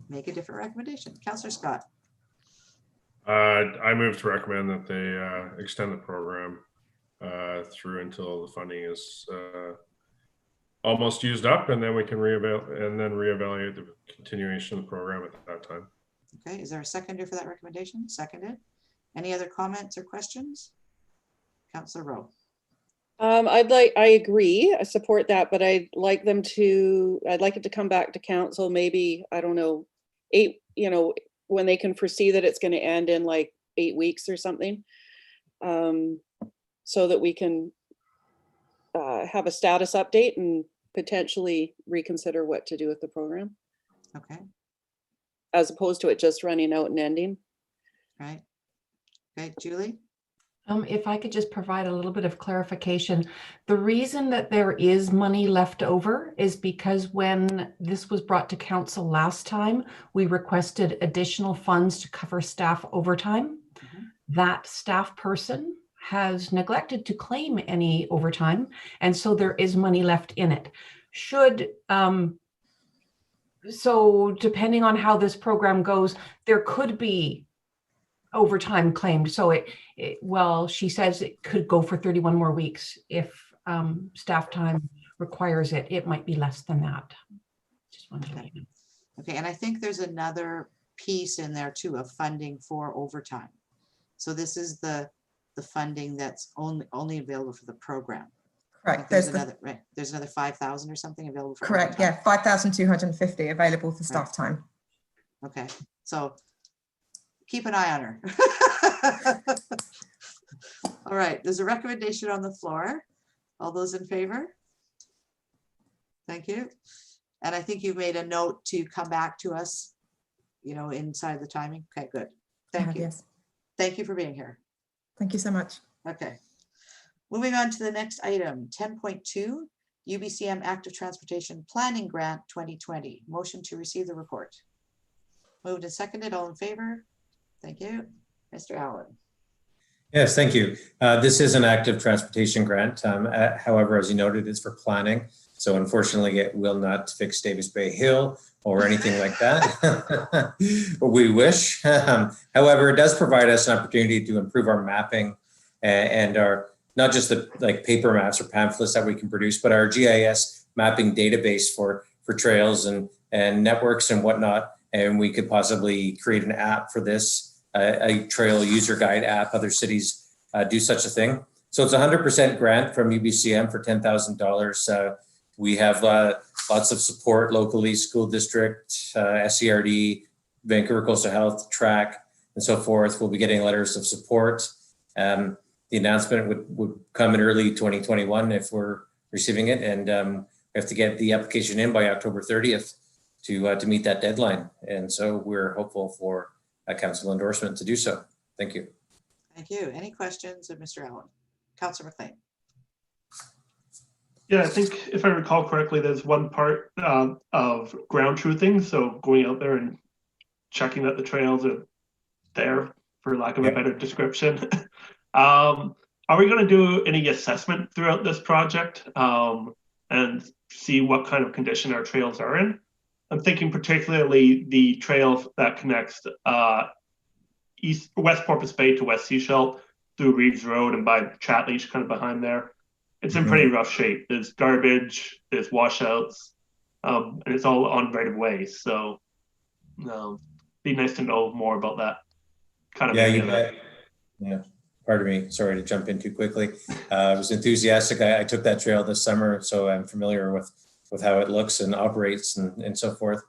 make a different recommendation. Councillor Scott. I move to recommend that they extend the program through until the funding is almost used up, and then we can reevaluate the continuation of the program at that time. Okay, is there a seconder for that recommendation? Seconded. Any other comments or questions? Councillor Rowe. I agree, I support that, but I'd like it to come back to council, maybe, I don't know, when they can foresee that it's going to end in like 8 weeks or something, so that we can have a status update and potentially reconsider what to do with the program. Okay. As opposed to it just running out and ending. Right. Okay, Julie? If I could just provide a little bit of clarification. The reason that there is money left over is because when this was brought to council last time, we requested additional funds to cover staff overtime. That staff person has neglected to claim any overtime, and so there is money left in it. So depending on how this program goes, there could be overtime claimed. So well, she says it could go for 31 more weeks. If staff time requires it, it might be less than that. Just wanted to let you know. Okay, and I think there's another piece in there too of funding for overtime. So this is the funding that's only available for the program. Correct. There's another 5,000 or something available for Correct. overtime. Yeah, 5,250 available for staff time. Okay, so keep an eye on her. All right, there's a recommendation on the floor. All those in favor? Thank you. And I think you've made a note to come back to us, inside the timing. Okay, good. Thank you. Yes. Thank you for being here. Thank you so much. Okay. Moving on to the next item, 10.2, UBCM Active Transportation Planning Grant 2020. Motion to receive the report. Moved and seconded. All in favor? Thank you. Mr. Allen. Yes, thank you. This is an active transportation grant. However, as you noted, it's for planning. So unfortunately, it will not fix Davis Bay Hill or anything like that, but we wish. However, it does provide us an opportunity to improve our mapping and our, not just the like paper maps or pamphlets that we can produce, but our GIS mapping database for trails and networks and whatnot. And we could possibly create an app for this, a trail user guide app. Other cities do such a thing. So it's a 100% grant from UBCM for $10,000. We have lots of support locally, school district, SCRD, Vancouver Coastal Health, TRAC, and so forth. We'll be getting letters of support. The announcement would come in early 2021 if we're receiving it. And we have to get the application in by October 30th to meet that deadline. And so we're hopeful for a council endorsement to do so. Thank you. Thank you. Any questions of Mr. Allen? Councillor McLean. Yeah, I think if I recall correctly, there's one part of ground truthing. So going out there and checking that the trails are there, for lack of a better description. Are we going to do any assessment throughout this project and see what kind of condition our trails are in? I'm thinking particularly the trail that connects West Porpoise Bay to West Sechelt through Reeves Road and by Chatleach, kind of behind there. It's in pretty rough shape. There's garbage, there's washouts, and it's all on right of way. So be nice to know more about that kind of area. Yeah, pardon me. Sorry to jump in too quickly. I was enthusiastic. I took that trail this summer, so I'm familiar with how it looks and operates and so forth.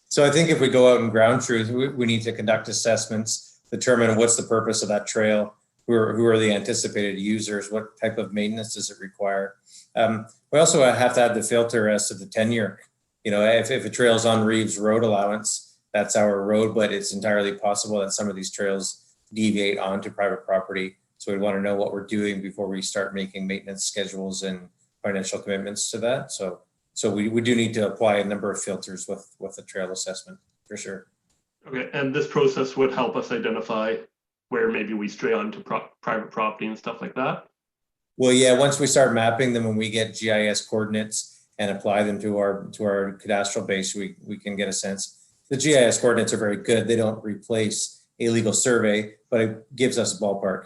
So I think if we go out and ground truth, we need to conduct assessments, determine what's the purpose of that trail, who are the anticipated users, what type of maintenance does it require. We also have to add the filter as to the tenure. You know, if a trail is on Reeves Road allowance, that's our road, but it's entirely possible that some of these trails deviate onto private property. So we want to know what we're doing before we start making maintenance schedules and financial commitments to that. So we do need to apply a number of filters with the trail assessment for sure. Okay, and this process would help us identify where maybe we stray onto private property and stuff like that? Well, yeah, once we start mapping them and we get GIS coordinates and apply them to our cadastral base, we can get a sense. The GIS coordinates are very good. They don't replace a legal survey, but it gives us a ballpark.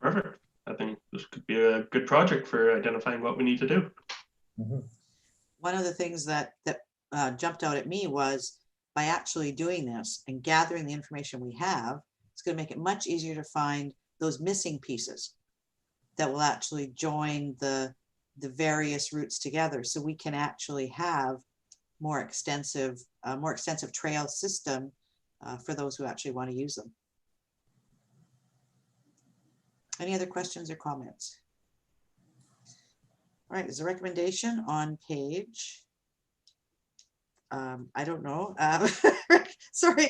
Perfect. I think this could be a good project for identifying what we need to do. One of the things that jumped out at me was by actually doing this and gathering the information we have, it's going to make it much easier to find those missing pieces that will actually join the various routes together, so we can actually have more extensive trail system for those who actually want to use them. Any other questions or comments? All right, there's a recommendation on page, I don't know. Sorry,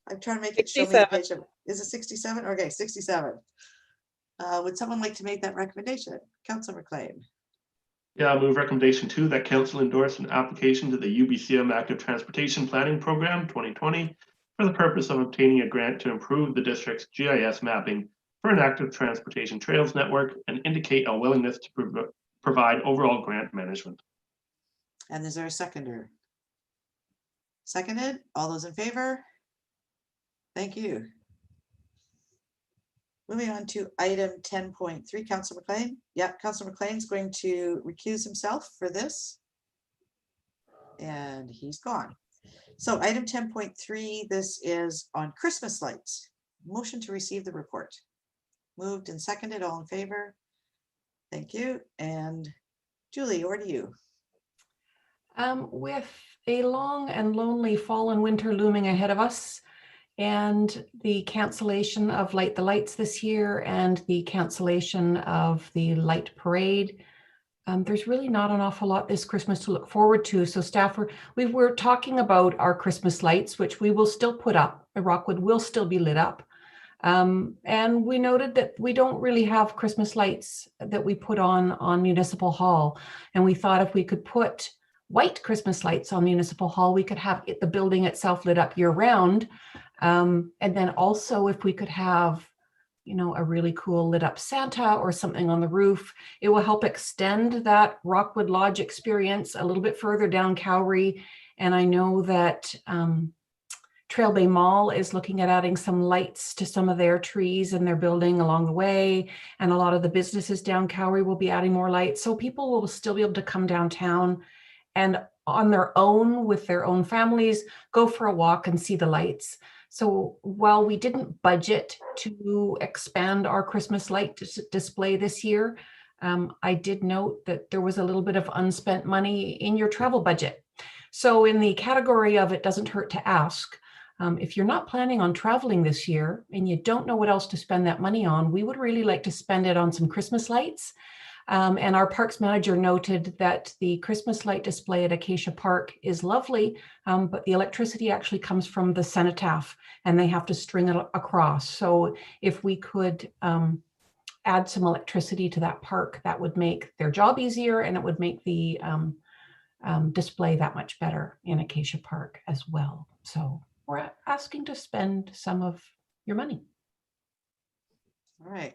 I'm trying to make it show me the page. Is it 67? Okay, 67. Would someone like to make that recommendation? Councillor McLean. Yeah, I'll move recommendation 2 that council endorse an application to the UBCM Active Transportation Planning Program 2020 for the purpose of obtaining a grant to improve the district's GIS mapping for an active transportation trails network and indicate a willingness to provide overall grant management. And is there a seconder? Seconded. All those in favor? Thank you. Moving on to item 10.3, Councillor McLean. Yeah, Councillor McLean's going to recuse himself for this. And he's gone. So item 10.3, this is on Christmas lights. Motion to receive the report. Moved and seconded, all in favor? Thank you. And Julie, over to you. With a long and lonely fall and winter looming ahead of us, and the cancellation of Light the Lights this year and the cancellation of the light parade, there's really not an awful lot this Christmas to look forward to. So staff, we were talking about our Christmas lights, which we will still put up. Rockwood will still be lit up. And we noted that we don't really have Christmas lights that we put on Municipal Hall. And we thought if we could put white Christmas lights on Municipal Hall, we could have the building itself lit up year round. And then also if we could have you know, a really cool lit up Santa or something on the roof. It will help extend that Rockwood Lodge experience a little bit further down Cowrie. And I know that Trail Bay Mall is looking at adding some lights to some of their trees and their building along the way. And a lot of the businesses down Cowrie will be adding more lights. So people will still be able to come downtown and on their own with their own families, go for a walk and see the lights. So while we didn't budget to expand our Christmas light display this year, I did note that there was a little bit of unspent money in your travel budget. So in the category of it doesn't hurt to ask, if you're not planning on traveling this year and you don't know what else to spend that money on, we would really like to spend it on some Christmas lights. And our parks manager noted that the Christmas light display at Acacia Park is lovely, but the electricity actually comes from the cenotaph and they have to string it across. So if we could add some electricity to that park, that would make their job easier and it would make the display that much better in Acacia Park as well. So we're asking to spend some of your money. All right.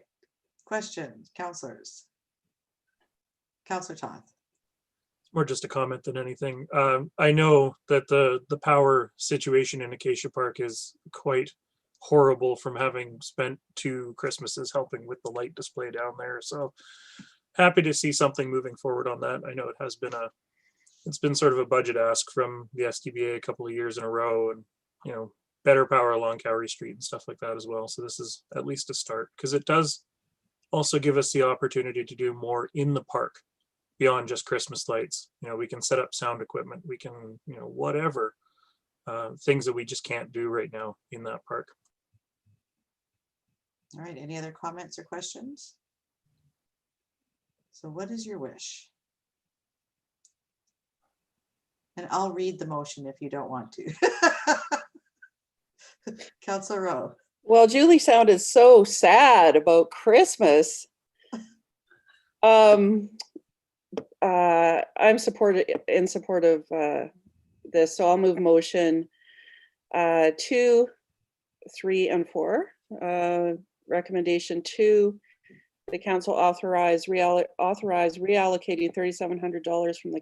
Questions, councillors? Councillor Toth. It's more just a comment than anything. I know that the power situation in Acacia Park is quite horrible from having spent 2 Christmases helping with the light display down there. So happy to see something moving forward on that. I know it has been it's been sort of a budget ask from the SDBA a couple of years in a row, and you know, better power along Cowrie Street and stuff like that as well. So this is at least a start, because it does also give us the opportunity to do more in the park beyond just Christmas lights. You know, we can set up sound equipment, we can, you know, whatever, things that we just can't do right now in that park. All right, any other comments or questions? So what is your wish? And I'll read the motion if you don't want to. Councillor Rowe. Well, Julie sounded so sad about Christmas. I'm in support of this, so I'll move motion 2, 3, and 4. Recommendation 2, the council authorize reallocating $3,700 from the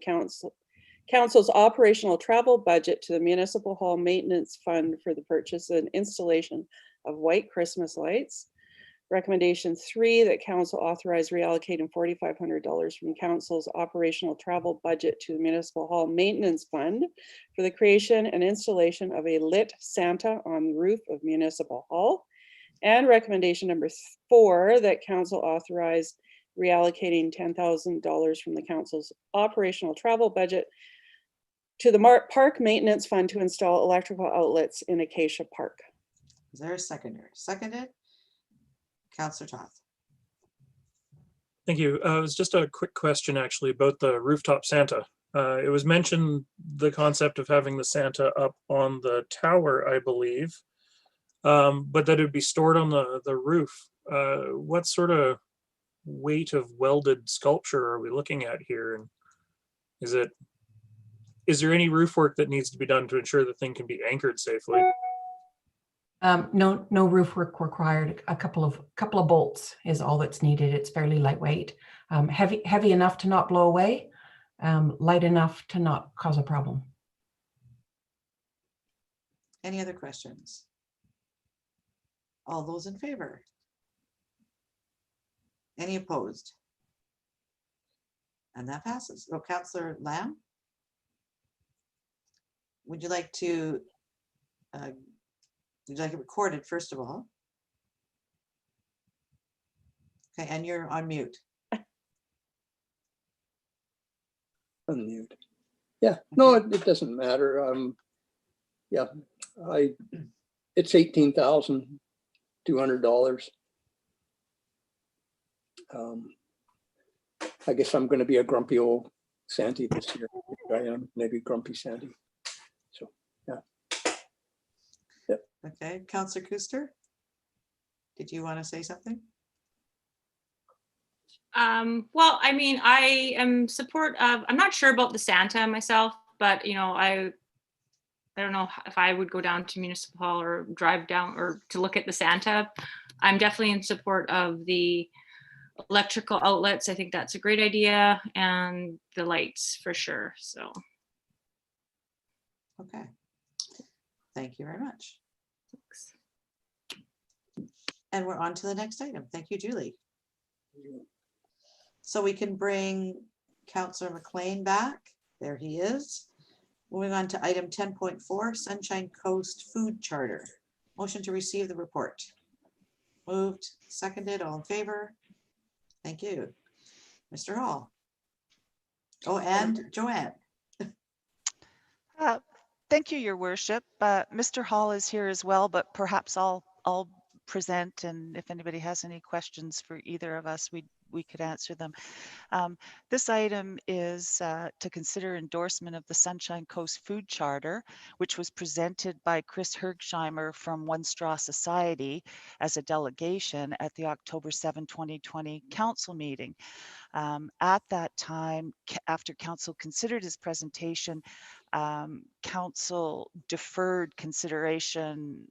council's operational travel budget to the municipal hall maintenance fund for the purchase and installation of white Christmas lights. Recommendation 3, that council authorize reallocating $4,500 from council's operational travel budget to the municipal hall maintenance fund for the creation and installation of a lit Santa on the roof of municipal hall. And recommendation number 4, that council authorize reallocating $10,000 from the council's operational travel budget to the park maintenance fund to install electrical outlets in Acacia Park. Is there a seconder? Seconded. Councillor Toth. Thank you. It was just a quick question actually about the rooftop Santa. It was mentioned the concept of having the Santa up on the tower, I believe, but that it would be stored on the roof. What sort of weight of welded sculpture are we looking at here? And is there any roof work that needs to be done to ensure the thing can be anchored safely? No roof work required. A couple of bolts is all that's needed. It's fairly lightweight, heavy enough to not blow away, light enough to not cause a problem. Any other questions? All those in favor? Any opposed? And that passes. Oh, Councillor Lamb? Would you like to would you like it recorded first of all? Okay, and you're on mute. Unmute. Yeah, no, it doesn't matter. Yeah, it's $18,200. I guess I'm going to be a grumpy old Santy this year. I am maybe grumpy Santy. So yeah. Yep. Okay, Councillor Kuster, did you want to say something? Well, I mean, I am support of, I'm not sure about the Santa myself, but you know, I I don't know if I would go down to Municipal Hall or drive down or to look at the Santa. I'm definitely in support of the electrical outlets. I think that's a great idea, and the lights for sure. So, Okay. Thank you very much. thanks. And we're on to the next item. Thank you, Julie. So we can bring Councillor McLean back. There he is. Moving on to item 10.4, Sunshine Coast Food Charter. Motion to receive the report. Moved, seconded, all in favor? Thank you. Mr. Hall. Oh, and Joanne. Thank you, Your Worship. Mr. Hall is here as well, but perhaps I'll present, and if anybody has any questions for either of us, we could answer them. This item is to consider endorsement of the Sunshine Coast Food Charter, which was presented by Chris Hergesheimer from One Straw Society as a delegation at the October 7, 2020 council meeting. At that time, after council considered his presentation, council deferred consideration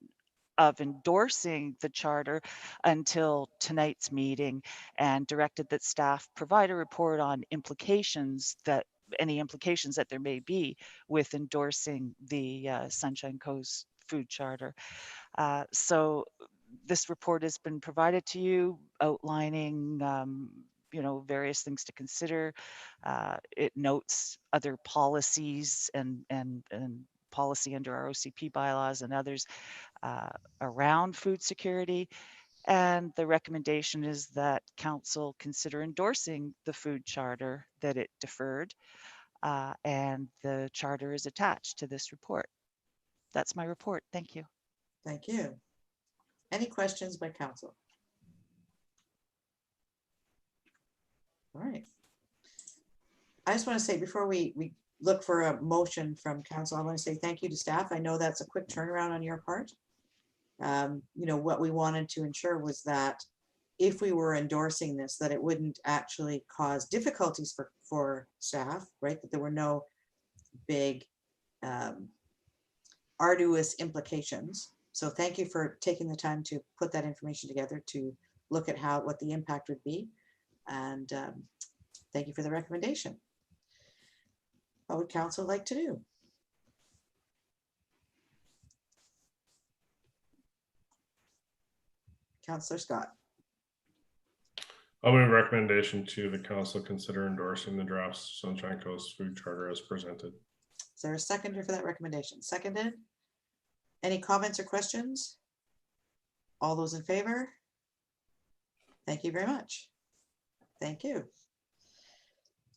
of endorsing the charter until tonight's meeting and directed that staff provide a report on any implications that there may be with endorsing the Sunshine Coast Food Charter. So this report has been provided to you, outlining various things to consider. It notes other policies and policy under our OCP bylaws and others around food security. And the recommendation is that council consider endorsing the food charter that it deferred, and the charter is attached to this report. That's my report. Thank you. Thank you. Any questions by council? All right. I just want to say before we look for a motion from council, I want to say thank you to staff. I know that's a quick turnaround on your part. What we wanted to ensure was that if we were endorsing this, that it wouldn't actually cause difficulties for staff, right? That there were no big arduous implications. So thank you for taking the time to put that information together to look at what the impact would be. And thank you for the recommendation. What would council like to do? Councillor Scott. I'll move recommendation to the council consider endorsing the draft Sunshine Coast Food Charter as presented. Is there a seconder for that recommendation? Seconded. Any comments or questions? All those in favor? Thank you very much. Thank you.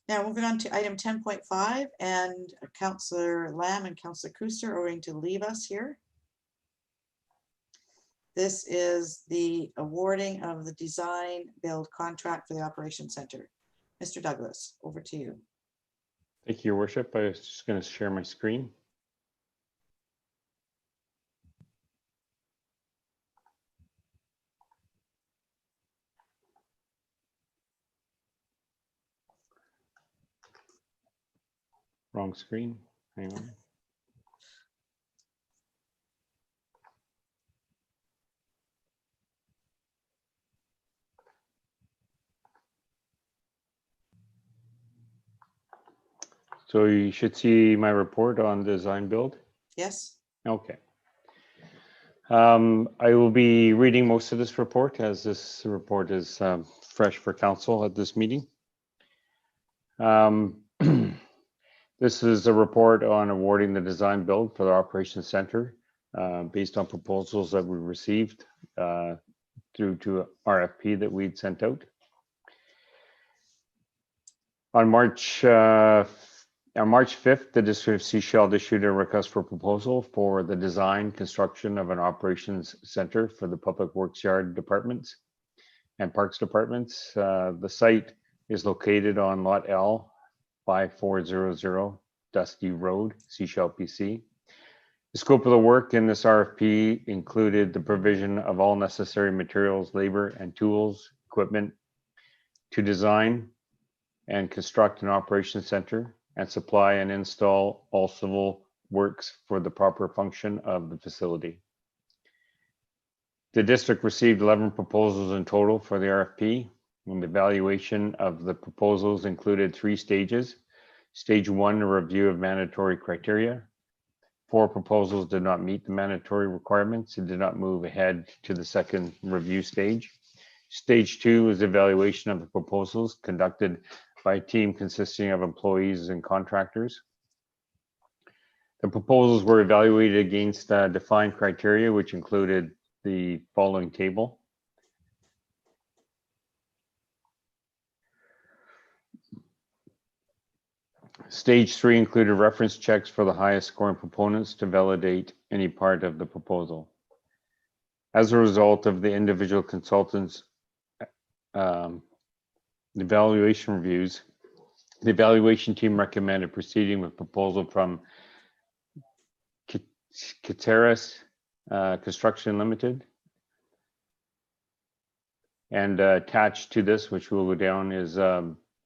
Now moving on to item 10.5, and Councillor Lamb and Councillor Kuster are going to leave us here. This is the awarding of the design build contract for the Operations Center. Mr. Douglas, over to you. Thank you, Your Worship. I was just going to share my screen. Wrong screen. Hang on. So you should see my report on design build. Yes. Okay. I will be reading most of this report as this report is fresh for council at this meeting. This is a report on awarding the design build for the Operations Center based on proposals that we received through to RFP that we'd sent out. On March 5th, the District of Sechelt issued a request for proposal for the design construction of an operations center for the Public Works Yard departments and Parks departments. The site is located on Lot L, 5400 Dusty Road, Sechelt, BC. The scope of the work in this RFP included the provision of all necessary materials, labor, and tools, equipment to design and construct an operations center and supply and install all civil works for the proper function of the facility. The district received 11 proposals in total for the RFP, and the evaluation of the proposals included 3 stages. Stage 1, a review of mandatory criteria. 4 proposals did not meet the mandatory requirements and did not move ahead to the second review stage. Stage 2 is evaluation of the proposals conducted by a team consisting of employees and contractors. The proposals were evaluated against defined criteria, which included the following table. Stage 3 included reference checks for the highest scoring proponents to validate any part of the proposal. As a result of the individual consultants' evaluation reviews, the evaluation team recommended proceeding with proposal from Kateris Construction Limited. And attached to this, which will go down, is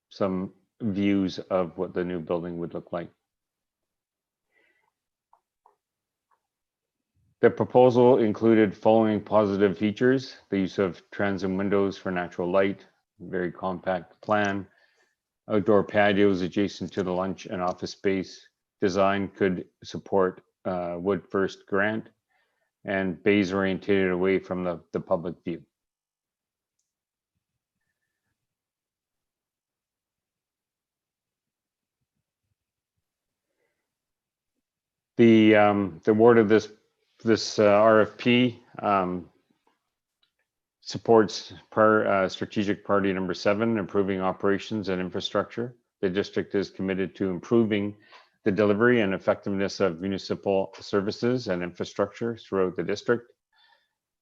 some views of what the new building would look like. The proposal included following positive features: the use of transom windows for natural light, very compact plan, outdoor patios adjacent to the lunch and office space. Design could support wood first grant, and bays orientated away from the public view. The award of this RFP supports strategic priority number 7, improving operations and infrastructure. The district is committed to improving the delivery and effectiveness of municipal services and infrastructure throughout the district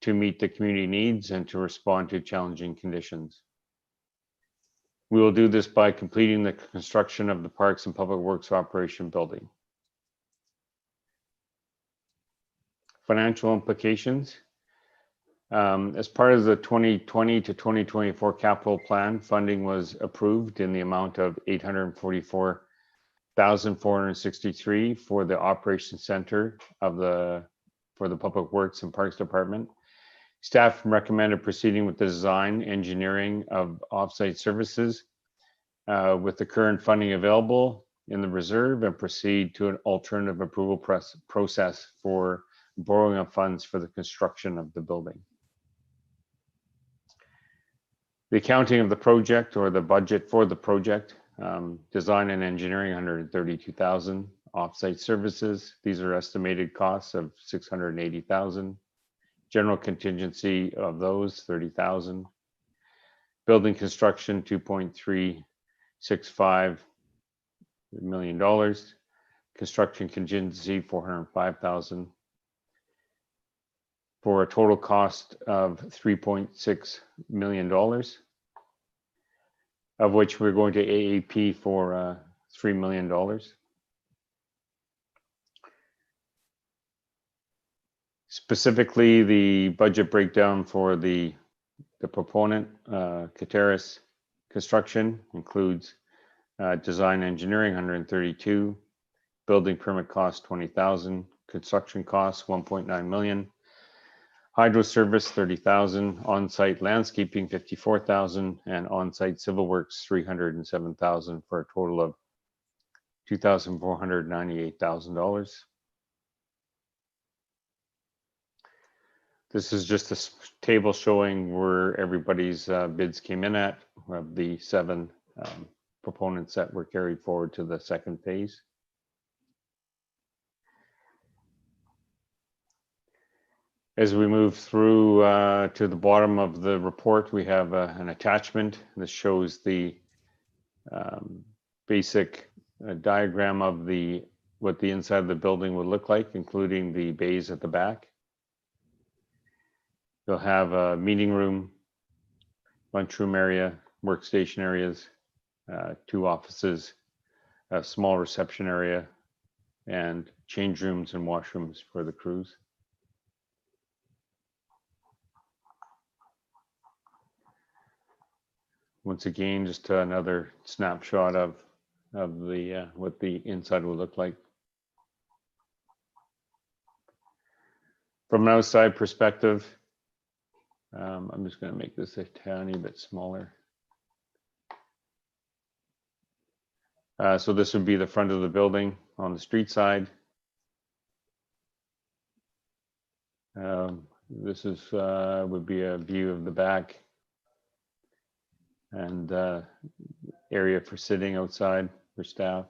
to meet the community needs and to respond to challenging conditions. We will do this by completing the construction of the Parks and Public Works Operation Building. Financial implications. As part of the 2020 to 2024 capital plan, funding was approved in the amount of $844,463 for the Operations Center for the Public Works and Parks Department. Staff recommended proceeding with the design, engineering of offsite services with the current funding available in the reserve, and proceed to an alternative approval process for borrowing of funds for the construction of the building. The accounting of the project, or the budget for the project: design and engineering $132,000, offsite services, these are estimated costs of $680,000, general contingency of those $30,000, building construction $2.365 million, construction contingency $405,000, for a total cost of $3.6 million, of which we're going to AAP for $3 million. Specifically, the budget breakdown for the proponent, Kateris Construction, includes design engineering $132,000, building permit cost $20,000, construction costs $1.9 million, hydro service $30,000, on-site landscaping $54,000, and on-site civil works $307,000, for a total of $2,498,000. This is just a table showing where everybody's bids came in at, of the 7 proponents that were carried forward to the second phase. As we move through to the bottom of the report, we have an attachment. This shows the basic diagram of what the inside of the building would look like, including the bays at the back. You'll have a meeting room, lunchroom area, workstation areas, 2 offices, a small reception area, and change rooms and washrooms for the crews. Once again, just another snapshot of the what the inside will look like. From an outside perspective, I'm just going to make this a tiny bit smaller. So this would be the front of the building on the street side. This is would be a view of the back and area for sitting outside for staff.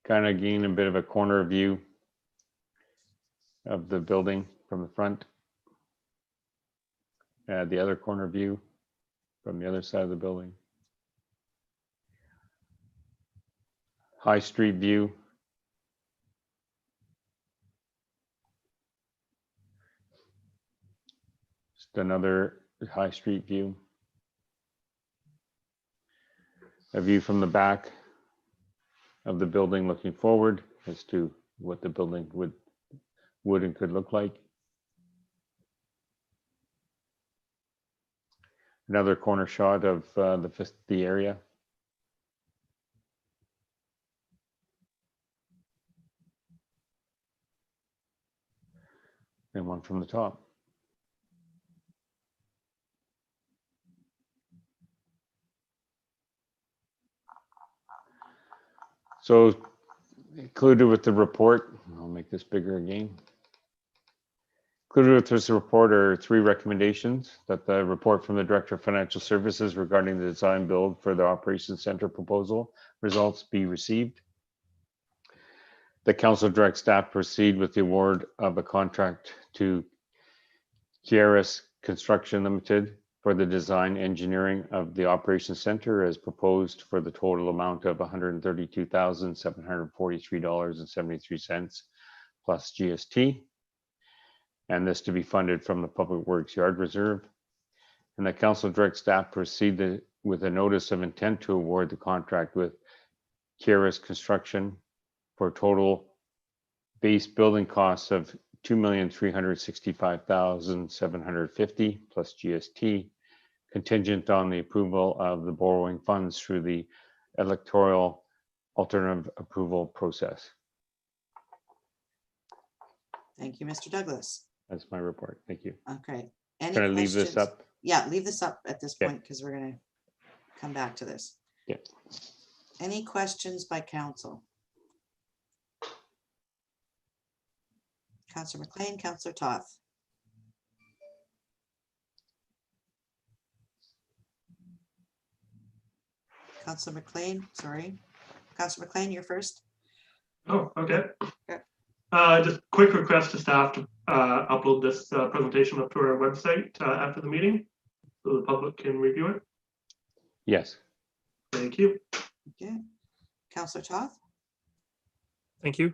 Kind of gain a bit of a corner view of the building from the front. The other corner view from the other side of the building. High Street view. Just another High Street view. A view from the back of the building looking forward as to what the building would and could look like. Another corner shot of the area. And one from the top. So included with the report, I'll make this bigger again. Included with this report are 3 recommendations: that the report from the Director of Financial Services regarding the design build for the Operations Center proposal results be received. The council direct staff proceed with the award of a contract to Kieris Construction Limited for the design engineering of the Operations Center as proposed for the total amount of $132,743.73 plus GST. And this to be funded from the Public Works Yard Reserve. And the council direct staff proceed with a notice of intent to award the contract with Kieris Construction for total base building costs of $2,365,750 plus GST, contingent on the approval of the borrowing funds through the electoral alternative approval process. Thank you, Mr. Douglas. That's my report. Thank you. Okay. Any Can I leave this questions? up? Yeah, leave this up at this Okay. point because we're going to come back to this. Yeah. Any questions by council? Councillor McLean, Councillor Toth. Councillor McLean, sorry. Councillor McLean, you're first. Oh, okay. Okay. Just quick request to staff to upload this presentation up to our website after the meeting so the public can review it. Yes. Thank you. Okay. Councillor Toth. Thank you.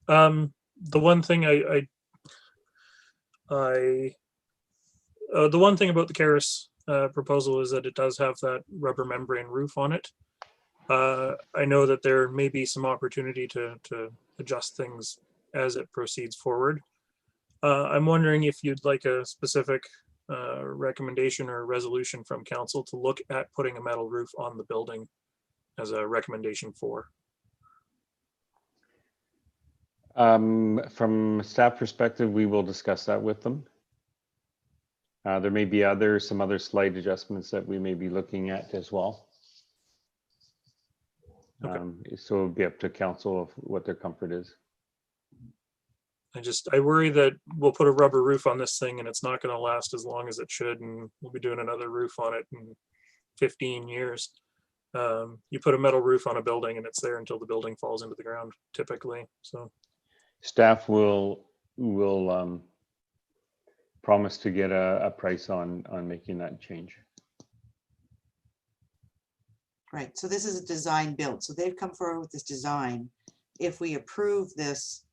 The one thing the one thing about the Kieris proposal is that it does have that rubber membrane roof on it. I know that there may be some opportunity to adjust things as it proceeds forward. I'm wondering if you'd like a specific recommendation or resolution from council to look at putting a metal roof on the building as a recommendation for. From staff perspective, we will discuss that with them. There may be some other slight adjustments that we may be looking at as well. Okay. So it'll be up to council of what their comfort is. I worry that we'll put a rubber roof on this thing and it's not going to last as long as it should, and we'll be doing another roof on it in 15 years. You put a metal roof on a building and it's there until the building falls into the ground, typically. So Staff will promise to get a price on making that change. Right, so this is a design build. So they've come forward with this design. If we approve these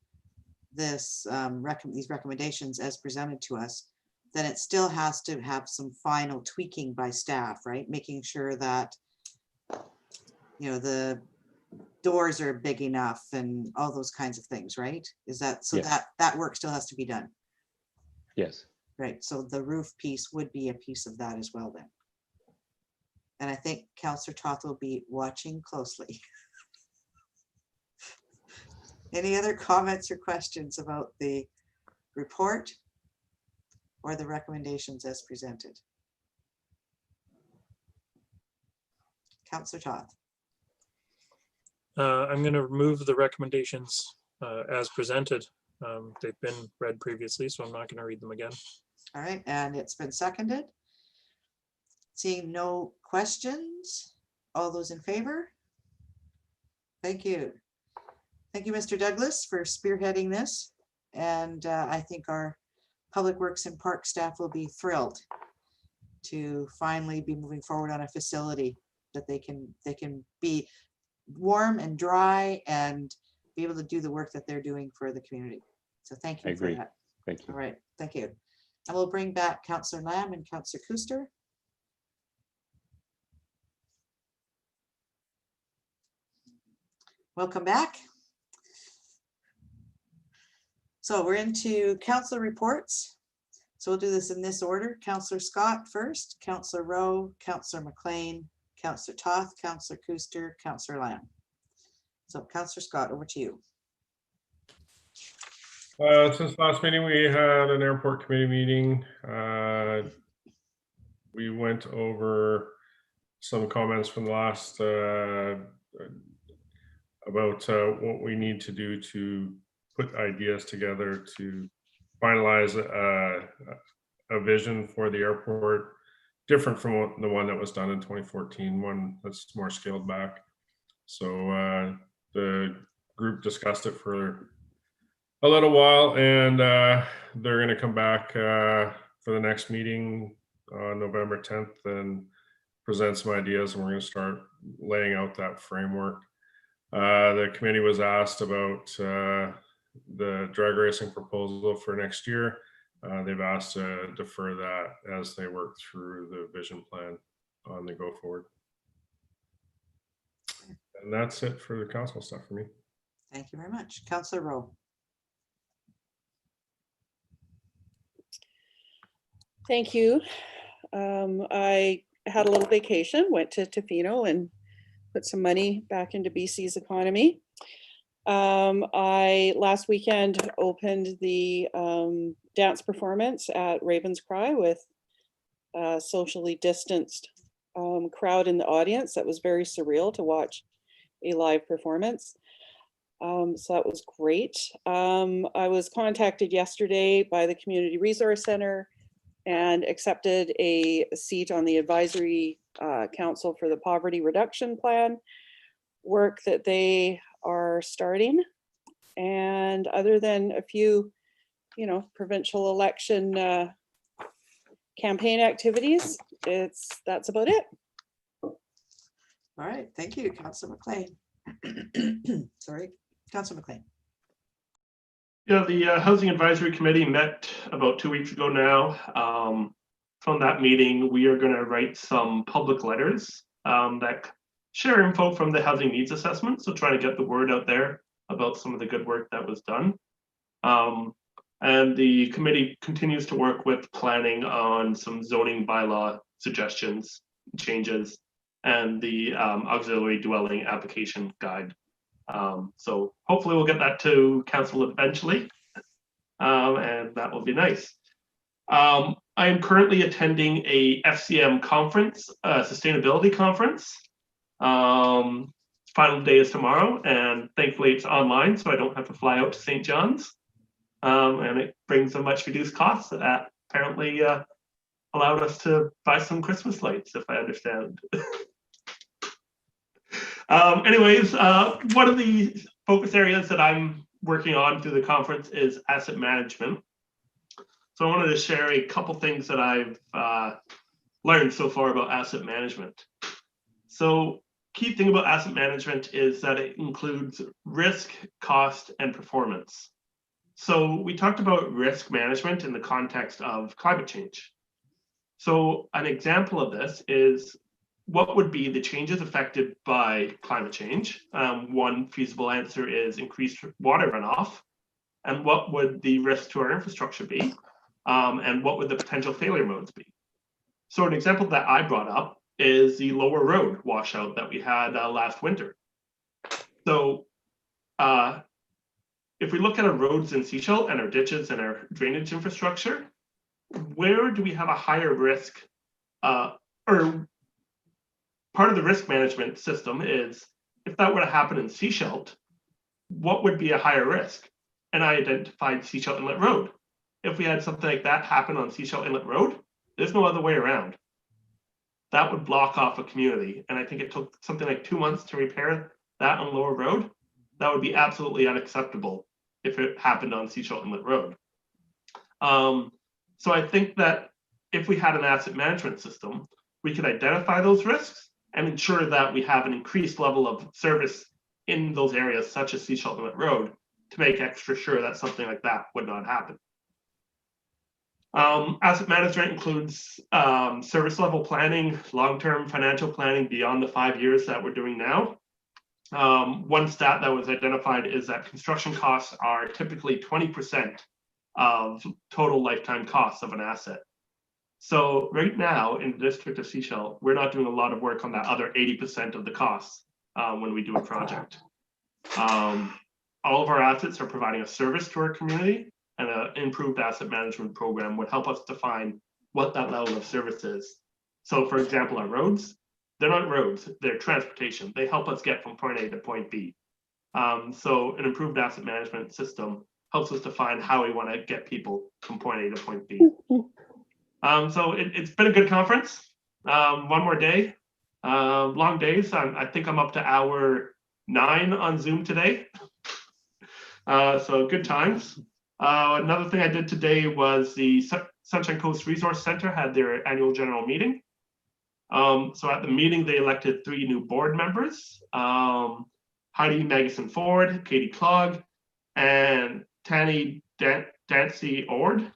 recommendations as presented to us, then it still has to have some final tweaking by staff, right? Making sure that, you know, the doors are big enough and all those kinds of things, right? Is that so? Yes. That work still has to be done. Yes. Right, so the roof piece would be a piece of that as well then. And I think Councillor Toth will be watching closely. Any other comments or questions about the report or the recommendations as presented? Councillor Toth. I'm going to remove the recommendations as presented. They've been read previously, so I'm not going to read them again. All right, and it's been seconded. Seeing no questions, all those in favor? Thank you. Thank you, Mr. Douglas, for spearheading this. And I think our Public Works and Park staff will be thrilled to finally be moving forward on a facility that they can be warm and dry and be able to do the work that they're doing for the community. So thank you for that. Thank you. All right, thank you. And we'll bring back Councillor Lamb and Councillor Kuster. Welcome back. So we're into council reports. So we'll do this in this order. Councillor Scott first, Councillor Rowe, Councillor McLean, Councillor Toth, Councillor Kuster, Councillor Lamb. So Councillor Scott, over to you. Since last meeting, we had an airport committee meeting. We went over some comments from the last about what we need to do to put ideas together to finalize a vision for the airport, different from the one that was done in 2014, one that's more scaled back. So the group discussed it for a little while, and they're going to come back for the next meeting on November 10th and present some ideas, and we're going to start laying out that framework. The committee was asked about the drag racing proposal for next year. They've asked to defer that as they work through the vision plan on the go forward. And that's it for the council stuff for me. Thank you very much. Councillor Rowe. Thank you. I had a little vacation, went to Tofino and put some money back into BC's economy. I last weekend opened the dance performance at Raven's Cry with a socially distanced crowd in the audience. That was very surreal to watch a live performance. So that was great. I was contacted yesterday by the Community Resource Center and accepted a seat on the advisory council for the poverty reduction plan work that they are starting. And other than a few, provincial election campaign activities, that's about it. All right, thank you, Councillor McLean. Sorry, Councillor McLean. Yeah, the Housing Advisory Committee met about 2 weeks ago now. From that meeting, we are going to write some public letters that share info from the housing needs assessment. So trying to get the word out there about some of the good work that was done. And the committee continues to work with planning on some zoning bylaw suggestions, changes, and the auxiliary dwelling application guide. So hopefully we'll get that to council eventually, and that will be nice. I am currently attending a FCM conference, sustainability conference. Final day is tomorrow, and thankfully it's online, so I don't have to fly out to St. John's. And it brings a much reduced cost that apparently allowed us to buy some Christmas lights, if I understand. Anyways, one of the focus areas that I'm working on through the conference is asset management. So I wanted to share a couple things that I've learned so far about asset management. So key thing about asset management is that it includes risk, cost, and performance. So we talked about risk management in the context of climate change. So an example of this is what would be the changes affected by climate change? One feasible answer is increased water runoff. And what would the risk to our infrastructure be? And what would the potential failure modes be? So an example that I brought up is the Lower Road washout that we had last winter. So if we look at our roads in Sechelt and our ditches and our drainage infrastructure, where do we have a higher risk? Or part of the risk management system is, if that were to happen in Sechelt, what would be a higher risk? And I identified Sechelt Inlet Road. If we had something like that happen on Sechelt Inlet Road, there's no other way around. That would block off a community. And I think it took something like 2 months to repair that on Lower Road. That would be absolutely unacceptable if it happened on Sechelt Inlet Road. So I think that if we had an asset management system, we could identify those risks and ensure that we have an increased level of service in those areas, such as Sechelt Inlet Road, to make extra sure that something like that would not happen. Asset management includes service level planning, long-term financial planning beyond the 5 years that we're doing now. One stat that was identified is that construction costs are typically 20% of total lifetime costs of an asset. So right now in the district of Sechelt, we're not doing a lot of work on that other 80% of the costs when we do a project. All of our assets are providing a service to our community, and an improved asset management program would help us define what that level of service is. So for example, our roads, they're not roads, they're transportation. They help us get from point A to point B. So an improved asset management system helps us define how we want to get people from point A to point B. So it's been a good conference. One more day, long days. I think I'm up to hour 9 on Zoom today. So good times. Another thing I did today was the Sunshine Coast Resource Center had their annual general meeting. So at the meeting, they elected 3 new board members, Heidi Magnuson-Ford, Katie Clogg, and Tanny Dancy Ord.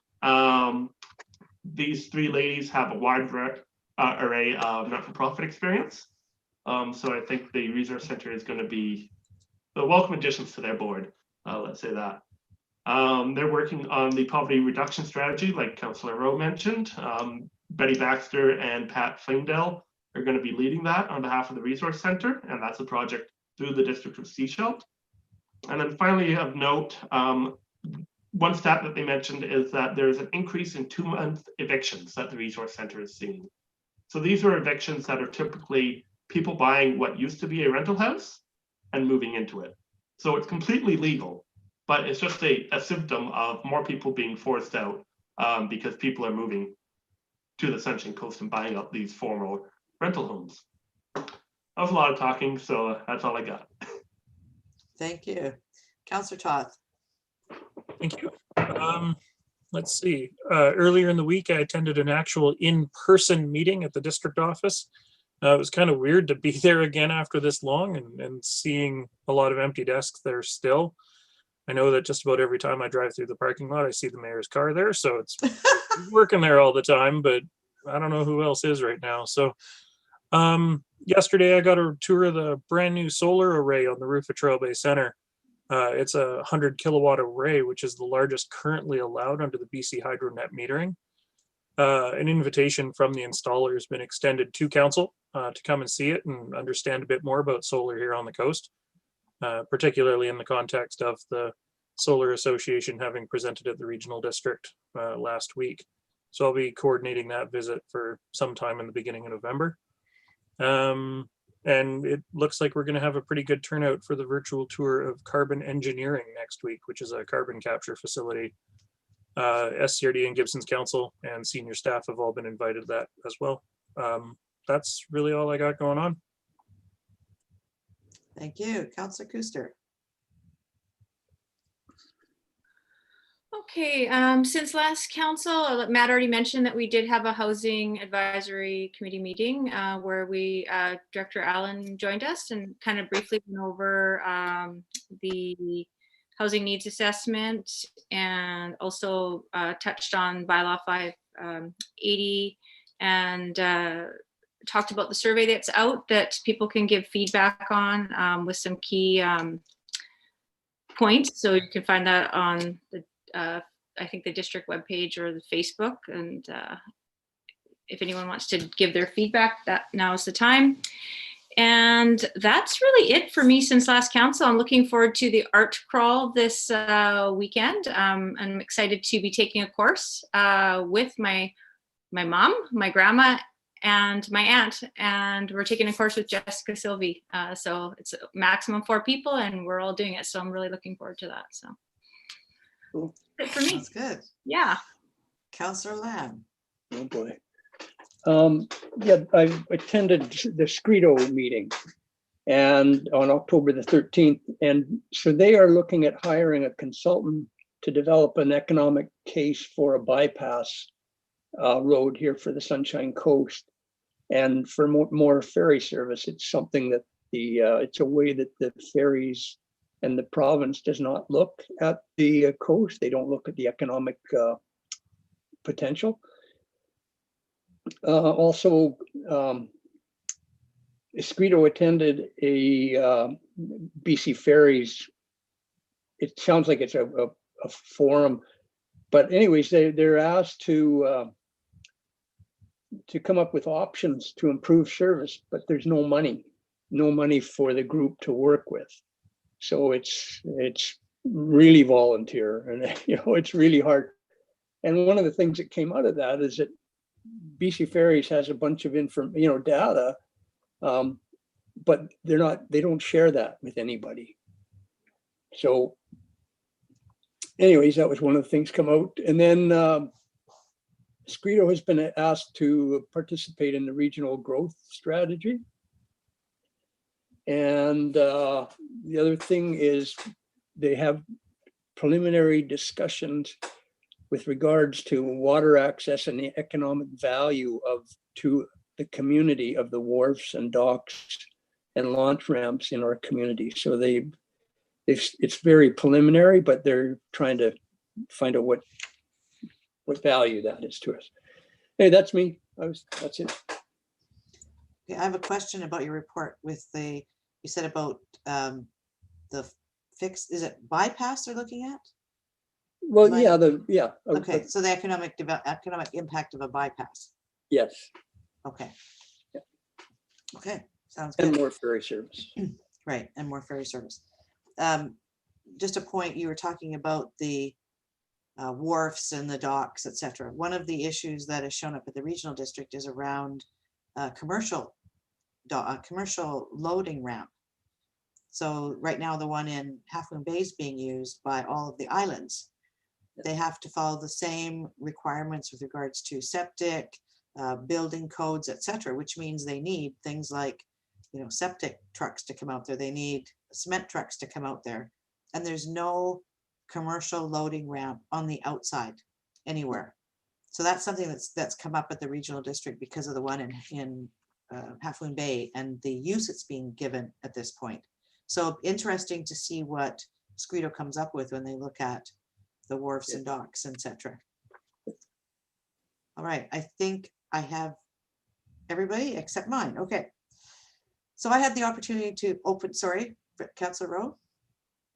These 3 ladies have a wide array of not-for-profit experience. So I think the Resource Center is going to be the welcome additions to their board, let's say that. They're working on the poverty reduction strategy, like Councillor Rowe mentioned. Betty Baxter and Pat Flamedale are going to be leading that on behalf of the Resource Center, and that's a project through the district of Sechelt. And then finally, of note, one stat that they mentioned is that there's an increase in 2-month evictions that the Resource Center is seeing. So these are evictions that are typically people buying what used to be a rental house and moving into it. So it's completely legal, but it's just a symptom of more people being forced out because people are moving to the Sunshine Coast and buying up these former rental homes. That was a lot of talking, so that's all I got. Thank you. Councillor Toth. Thank you. Let's see. Earlier in the week, I attended an actual in-person meeting at the district office. It was kind of weird to be there again after this long and seeing a lot of empty desks there still. I know that just about every time I drive through the parking lot, I see the mayor's car there. So it's working there all the time, but I don't know who else is right now. So yesterday I got a tour of the brand new solar array on the roof of Trail Bay Center. It's a 100 kilowatt array, which is the largest currently allowed under the BC HydroNet metering. An invitation from the installer has been extended to council to come and see it and understand a bit more about solar here on the coast, particularly in the context of the Solar Association having presented at the regional district last week. So I'll be coordinating that visit for sometime in the beginning of November. And it looks like we're going to have a pretty good turnout for the virtual tour of Carbon Engineering next week, which is a carbon capture facility. SCRD and Gibson's Council and senior staff have all been invited to that as well. That's really all I got going on. Thank you. Councillor Kuster. Okay, since last council, Matt already mentioned that we did have a housing advisory committee meeting where we, Director Allen joined us and kind of briefly went over the housing needs assessment and also touched on Bylaw 580 and talked about the survey that's out that people can give feedback on with some key points. So you can find that on the I think the district webpage or the Facebook, and if anyone wants to give their feedback, that now is the time. And that's really it for me since last council. I'm looking forward to the art crawl this weekend. I'm excited to be taking a course with my mom, my grandma, and my aunt. And we're taking a course with Jessica Sylvie. So it's a maximum 4 people and we're all doing it. So I'm really looking forward to that. So Cool. that's it for me. That's good. Yeah. Councillor Lamb. Oh, boy. Yeah, I attended the Scredo meeting and on October the 13th. And so they are looking at hiring a consultant to develop an economic case for a bypass road here for the Sunshine Coast. And for more ferry service, it's something that it's a way that the ferries and the province does not look at the coast. They don't look at the economic potential. Also, Escrito attended a BC Ferries. It sounds like it's a forum, but anyways, they're asked to come up with options to improve service, but there's no money for the group to work with. So it's really volunteer, and it's really hard. And one of the things that came out of that is that BC Ferries has a bunch of data, but they don't share that with anybody. So anyways, that was one of the things come out. And then Scredo has been asked to participate in the regional growth strategy. And the other thing is they have preliminary discussions with regards to water access and the economic value to the community of the wharfs and docks and launch ramps in our community. So it's very preliminary, but they're trying to find out what value that is to us. Hey, that's me. That's it. Okay, I have a question about your report with you said about the fix, is it bypass they're looking at? Well, yeah. Okay, so the economic impact of a bypass. Yes. Okay. Yeah. Okay, sounds good. And more ferry service. Right, and more ferry service. Just a point, you were talking about the wharfs and the docks, etc. One of the issues that has shown up at the regional district is around commercial loading ramp. So right now, the one in Half Moon Bay is being used by all of the islands. They have to follow the same requirements with regards to septic, building codes, etc., which means they need things like, septic trucks to come out there. They need cement trucks to come out there. And there's no commercial loading ramp on the outside anywhere. So that's something that's come up at the regional district because of the one in Half Moon Bay and the use it's being given at this point. So interesting to see what Scredo comes up with when they look at the wharfs and docks, etc. All right, I think I have everybody except mine. Okay. So I had the opportunity to open, sorry, Councillor Rowe.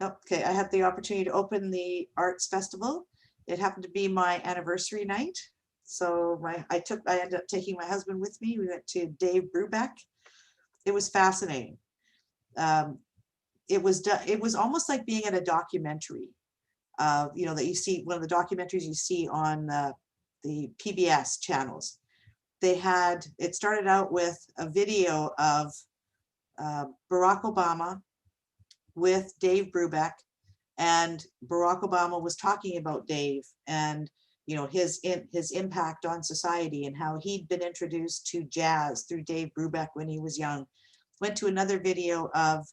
Okay, I had the opportunity to open the Arts Festival. It happened to be my anniversary night. So I ended up taking my husband with me. We went to Dave Brubeck. It was fascinating. It was almost like being at a documentary. That you see, one of the documentaries you see on the PBS channels. It started out with a video of Barack Obama with Dave Brubeck, and Barack Obama was talking about Dave and his impact on society and how he'd been introduced to jazz through Dave Brubeck when he was young. Went to another video of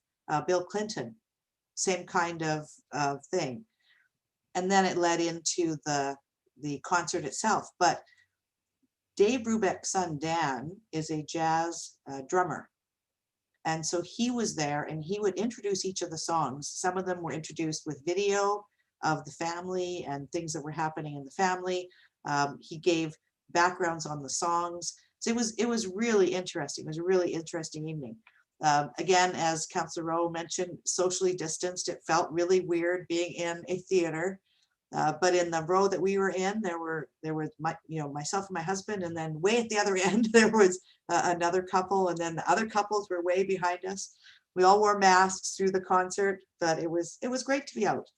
Bill Clinton, same kind of thing. And then it led into the concert itself. But Dave Brubeck's son, Dan, is a jazz drummer. And so he was there and he would introduce each of the songs. Some of them were introduced with video of the family and things that were happening in the family. He gave backgrounds on the songs. So it was really interesting. It was a really interesting evening. Again, as Councillor Rowe mentioned, socially distanced. It felt really weird being in a theater. But in the row that we were in, there was myself and my husband, and then way at the other end there was another couple, and then the other couples were way behind us. We all wore masks through the concert, but it was great to be out.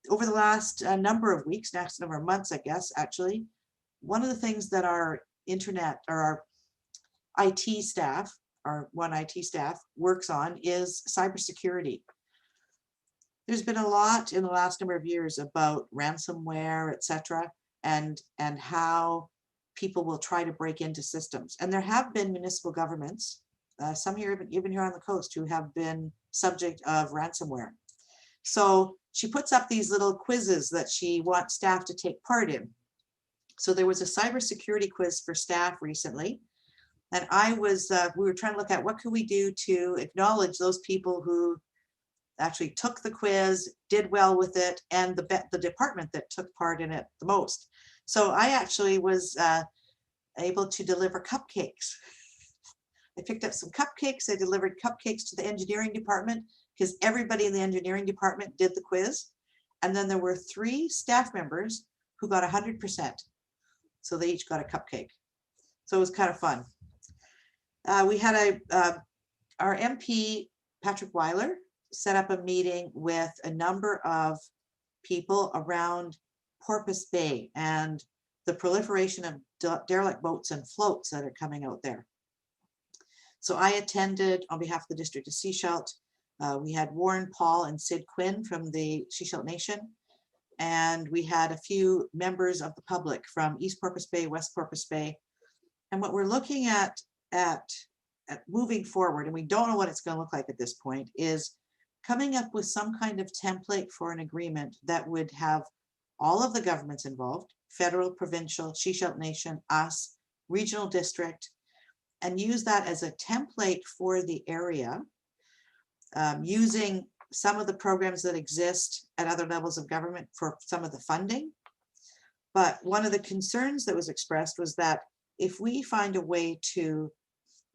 Over the last number of weeks, next number of months, I guess, actually, one of the things that our internet or our IT staff, our one IT staff works on is cybersecurity. There's been a lot in the last number of years about ransomware, etc., and how people will try to break into systems. And there have been municipal governments, some here, even here on the coast, who have been subject of ransomware. So she puts up these little quizzes that she wants staff to take part in. So there was a cybersecurity quiz for staff recently. And we were trying to look at what could we do to acknowledge those people who actually took the quiz, did well with it, and the department that took part in it the most. So I actually was able to deliver cupcakes. I picked up some cupcakes. I delivered cupcakes to the engineering department because everybody in the engineering department did the quiz. And then there were 3 staff members who got 100%. So they each got a cupcake. So it was kind of fun. We had our MP, Patrick Weiler, set up a meeting with a number of people around Porpoise Bay and the proliferation of derelict boats and floats that are coming out there. So I attended on behalf of the District of Sechelt. We had Warren Paul and Sid Quinn from the Sechelt Nation. And we had a few members of the public from East Porpoise Bay, West Porpoise Bay. And what we're looking at moving forward, and we don't know what it's going to look like at this point, is coming up with some kind of template for an agreement that would have all of the governments involved, federal, provincial, Sechelt Nation, us, regional district, and use that as a template for the area, using some of the programs that exist at other levels of government for some of the funding. But one of the concerns that was expressed was that if we find a way to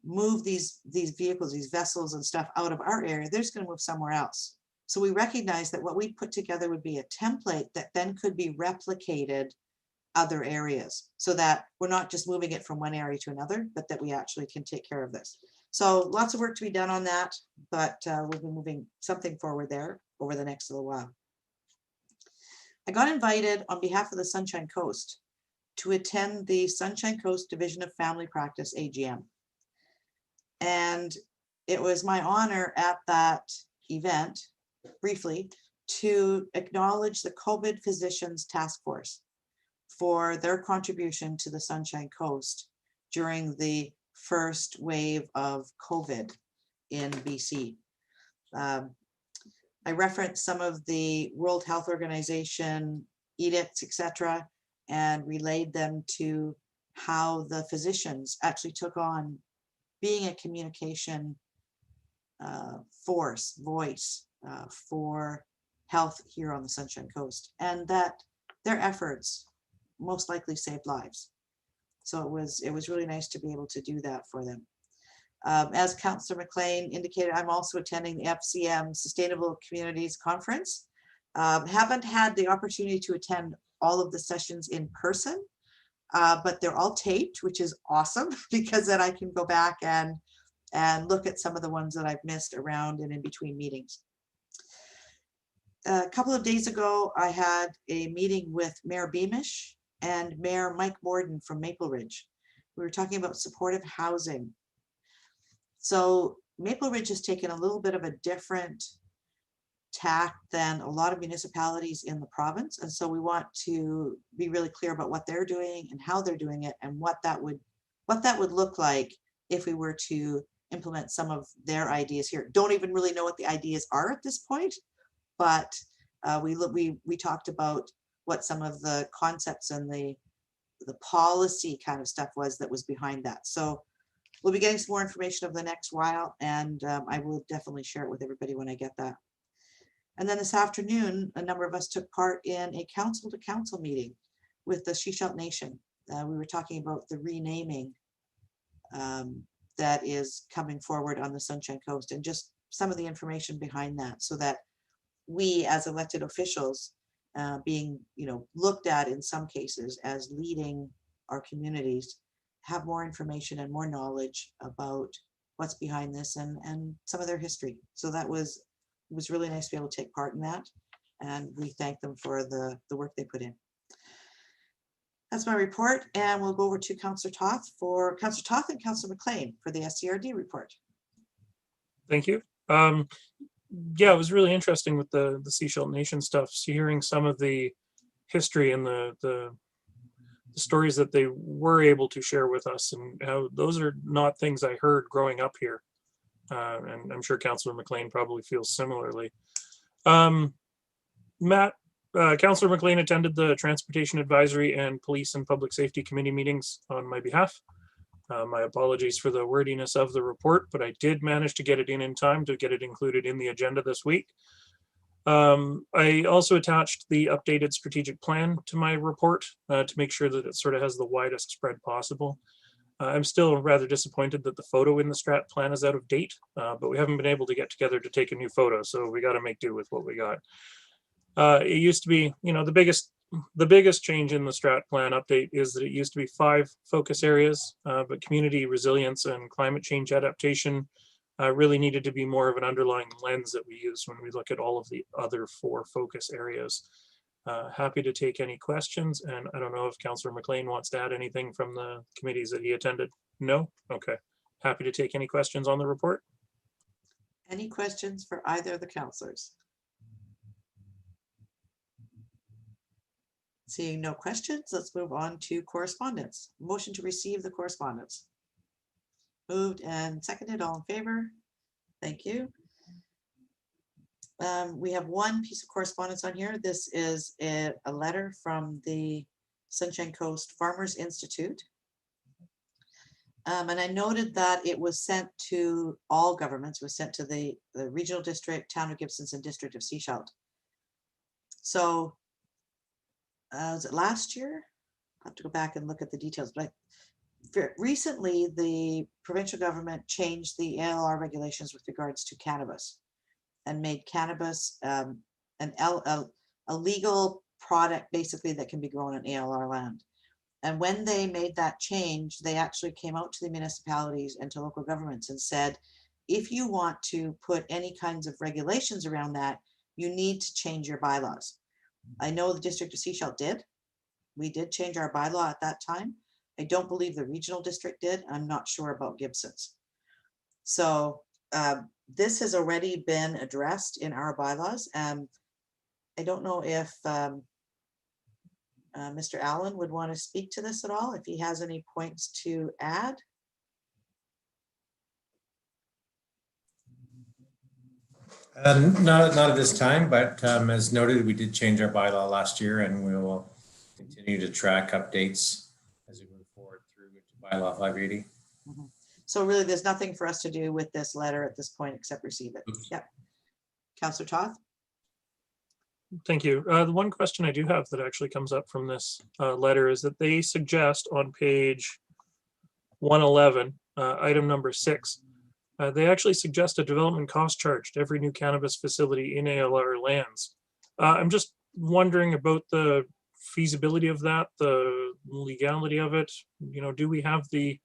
move these vehicles, these vessels and stuff out of our area, they're just going to move somewhere else. So we recognize that what we put together would be a template that then could be replicated other areas, so that we're not just moving it from one area to another, but that we actually can take care of this. So lots of work to be done on that, but we'll be moving something forward there over the next little while. I got invited on behalf of the Sunshine Coast to attend the Sunshine Coast Division of Family Practice AGM. And it was my honor at that event, briefly, to acknowledge the COVID Physicians Task Force for their contribution to the Sunshine Coast during the first wave of COVID in BC. I referenced some of the World Health Organization edicts, etc., and relayed them to how the physicians actually took on being a communication voice for health here on the Sunshine Coast, and that their efforts most likely saved lives. So it was really nice to be able to do that for them. As Councillor McLean indicated, I'm also attending the FCM Sustainable Communities Conference. Haven't had the opportunity to attend all of the sessions in person, but they're all taped, which is awesome because then I can go back and look at some of the ones that I've missed around and in between meetings. A couple of days ago, I had a meeting with Mayor Beamish and Mayor Mike Morden from Maple Ridge. We were talking about supportive housing. So Maple Ridge has taken a little bit of a different tack than a lot of municipalities in the province. And so we want to be really clear about what they're doing and how they're doing it and what that would look like if we were to implement some of their ideas here. Don't even really know what the ideas are at this point, but we talked about what some of the concepts and the policy kind of stuff was that was behind that. So we'll be getting some more information over the next while, and I will definitely share it with everybody when I get that. And then this afternoon, a number of us took part in a council to council meeting with the Sechelt Nation. We were talking about the renaming that is coming forward on the Sunshine Coast and just some of the information behind that, so that we as elected officials being, looked at in some cases as leading our communities, have more information and more knowledge about what's behind this and some of their history. So it was really nice to be able to take part in that. And we thank them for the work they put in. That's my report. And we'll go over to Councillor Toth and Councillor McLean for the SCRD report. Thank you. Yeah, it was really interesting with the Seashell Nation stuff. So hearing some of the history and the stories that they were able to share with us, and how those are not things I heard growing up here. And I'm sure Councillor McLean probably feels similarly. Matt, Councillor McLean attended the Transportation Advisory and Police and Public Safety Committee meetings on my behalf. My apologies for the wordiness of the report, but I did manage to get it in time to get it included in the agenda this week. I also attached the updated strategic plan to my report to make sure that it sort of has the widest spread possible. I'm still rather disappointed that the photo in the strat plan is out of date, but we haven't been able to get together to take a new photo, so we got to make do with what we got. It used to be, the biggest change in the strat plan update is that it used to be 5 focus areas, but community resilience and climate change adaptation really needed to be more of an underlying lens that we use when we look at all of the other 4 focus areas. Happy to take any questions, and I don't know if Councillor McLean wants to add anything from the committees that he attended. No? Okay. Happy to take any questions on the report. Any questions for either of the councillors? Seeing no questions, let's move on to correspondence. Motion to receive the correspondence. Moved and seconded, all in favor? Thank you. We have one piece of correspondence on here. This is a letter from the Sunshine Coast Farmers Institute. And I noted that it was sent to all governments. It was sent to the regional district, town of Gibsons, and district of Seashell. So was it last year? I have to go back and look at the details, but recently the provincial government changed the ALR regulations with regards to cannabis and made cannabis a legal product basically that can be grown on ALR land. And when they made that change, they actually came out to the municipalities and to local governments and said, if you want to put any kinds of regulations around that, you need to change your bylaws. I know the district of Seashell did. We did change our bylaw at that time. I don't believe the regional district did. I'm not sure about Gibson's. So this has already been addressed in our bylaws. I don't know if Mr. Allen would want to speak to this at all, if he has any points to add. Not at this time, but as noted, we did change our bylaw last year, and we will continue to track updates as we move forward through to bylaw 580. Mm-hmm. So really, there's nothing for us to do with this letter at this point except receive it. Oops. Yep. Councillor Toth. Thank you. The one question I do have that actually comes up from this letter is that they suggest on page 111, item number 6, they actually suggest a development cost charge to every new cannabis facility in ALR lands. I'm just wondering about the feasibility of that, the legality of it. Do we have the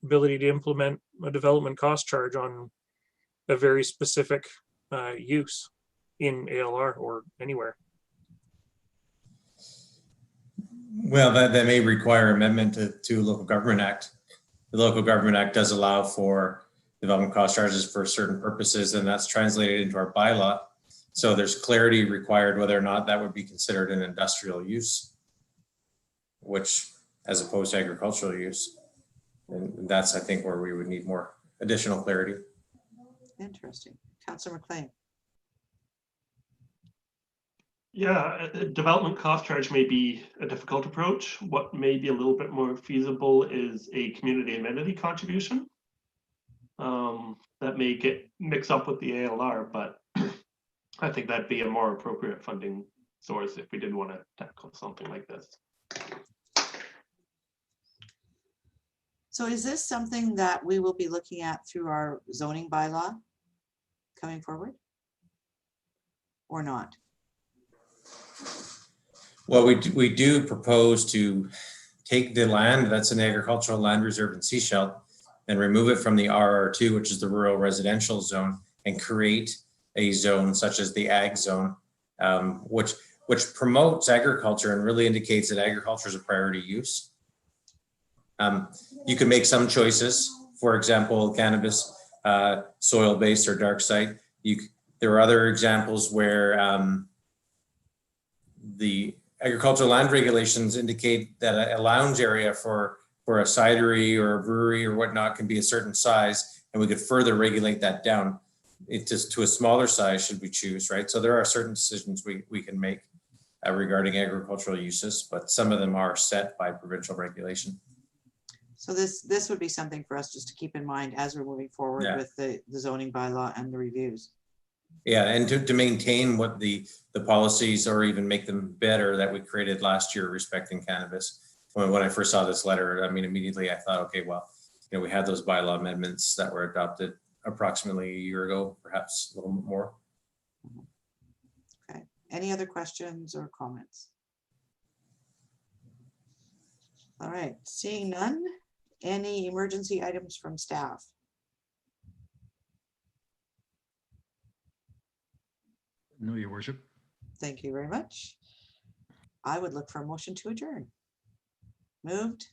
ability to implement a development cost charge on a very specific use in ALR or anywhere? Well, that may require amendment to Local Government Act. The Local Government Act does allow for development cost charges for certain purposes, and that's translated into our bylaw. So there's clarity required whether or not that would be considered an industrial use, which as opposed to agricultural use. And that's, I think, where we would need more additional clarity. Interesting. Councillor McLean. Yeah, a development cost charge may be a difficult approach. What may be a little bit more feasible is a community amenity contribution. That may get mixed up with the ALR, but I think that'd be a more appropriate funding source if we did want to tackle something like this. So is this something that we will be looking at through our zoning bylaw coming forward or not? Well, we do propose to take the land that's an agricultural land reserve in Sechelt and remove it from the RR2, which is the rural residential zone, and create a zone such as the ag zone, which promotes agriculture and really indicates that agriculture is a priority use. You can make some choices, for example, cannabis, soil-based or dark site. There are other examples where the agricultural land regulations indicate that a lounge area for a cidery or a brewery or whatnot can be a certain size, and we could further regulate that down to a smaller size should we choose, right? So there are certain decisions we can make regarding agricultural uses, but some of them are set by provincial regulation. So this would be something for us just to keep in mind as we're moving forward with the zoning bylaw and the reviews. Yeah, and to maintain what the policies or even make them better that we created last year respecting cannabis. When I first saw this letter, I mean, immediately I thought, okay, well, we had those bylaw amendments that were adopted approximately a year ago, perhaps a little bit more. Okay, any other questions or comments? All right, seeing none, any emergency items from staff? No, Your Worship. Thank you very much. I would look for a motion to adjourn. Moved,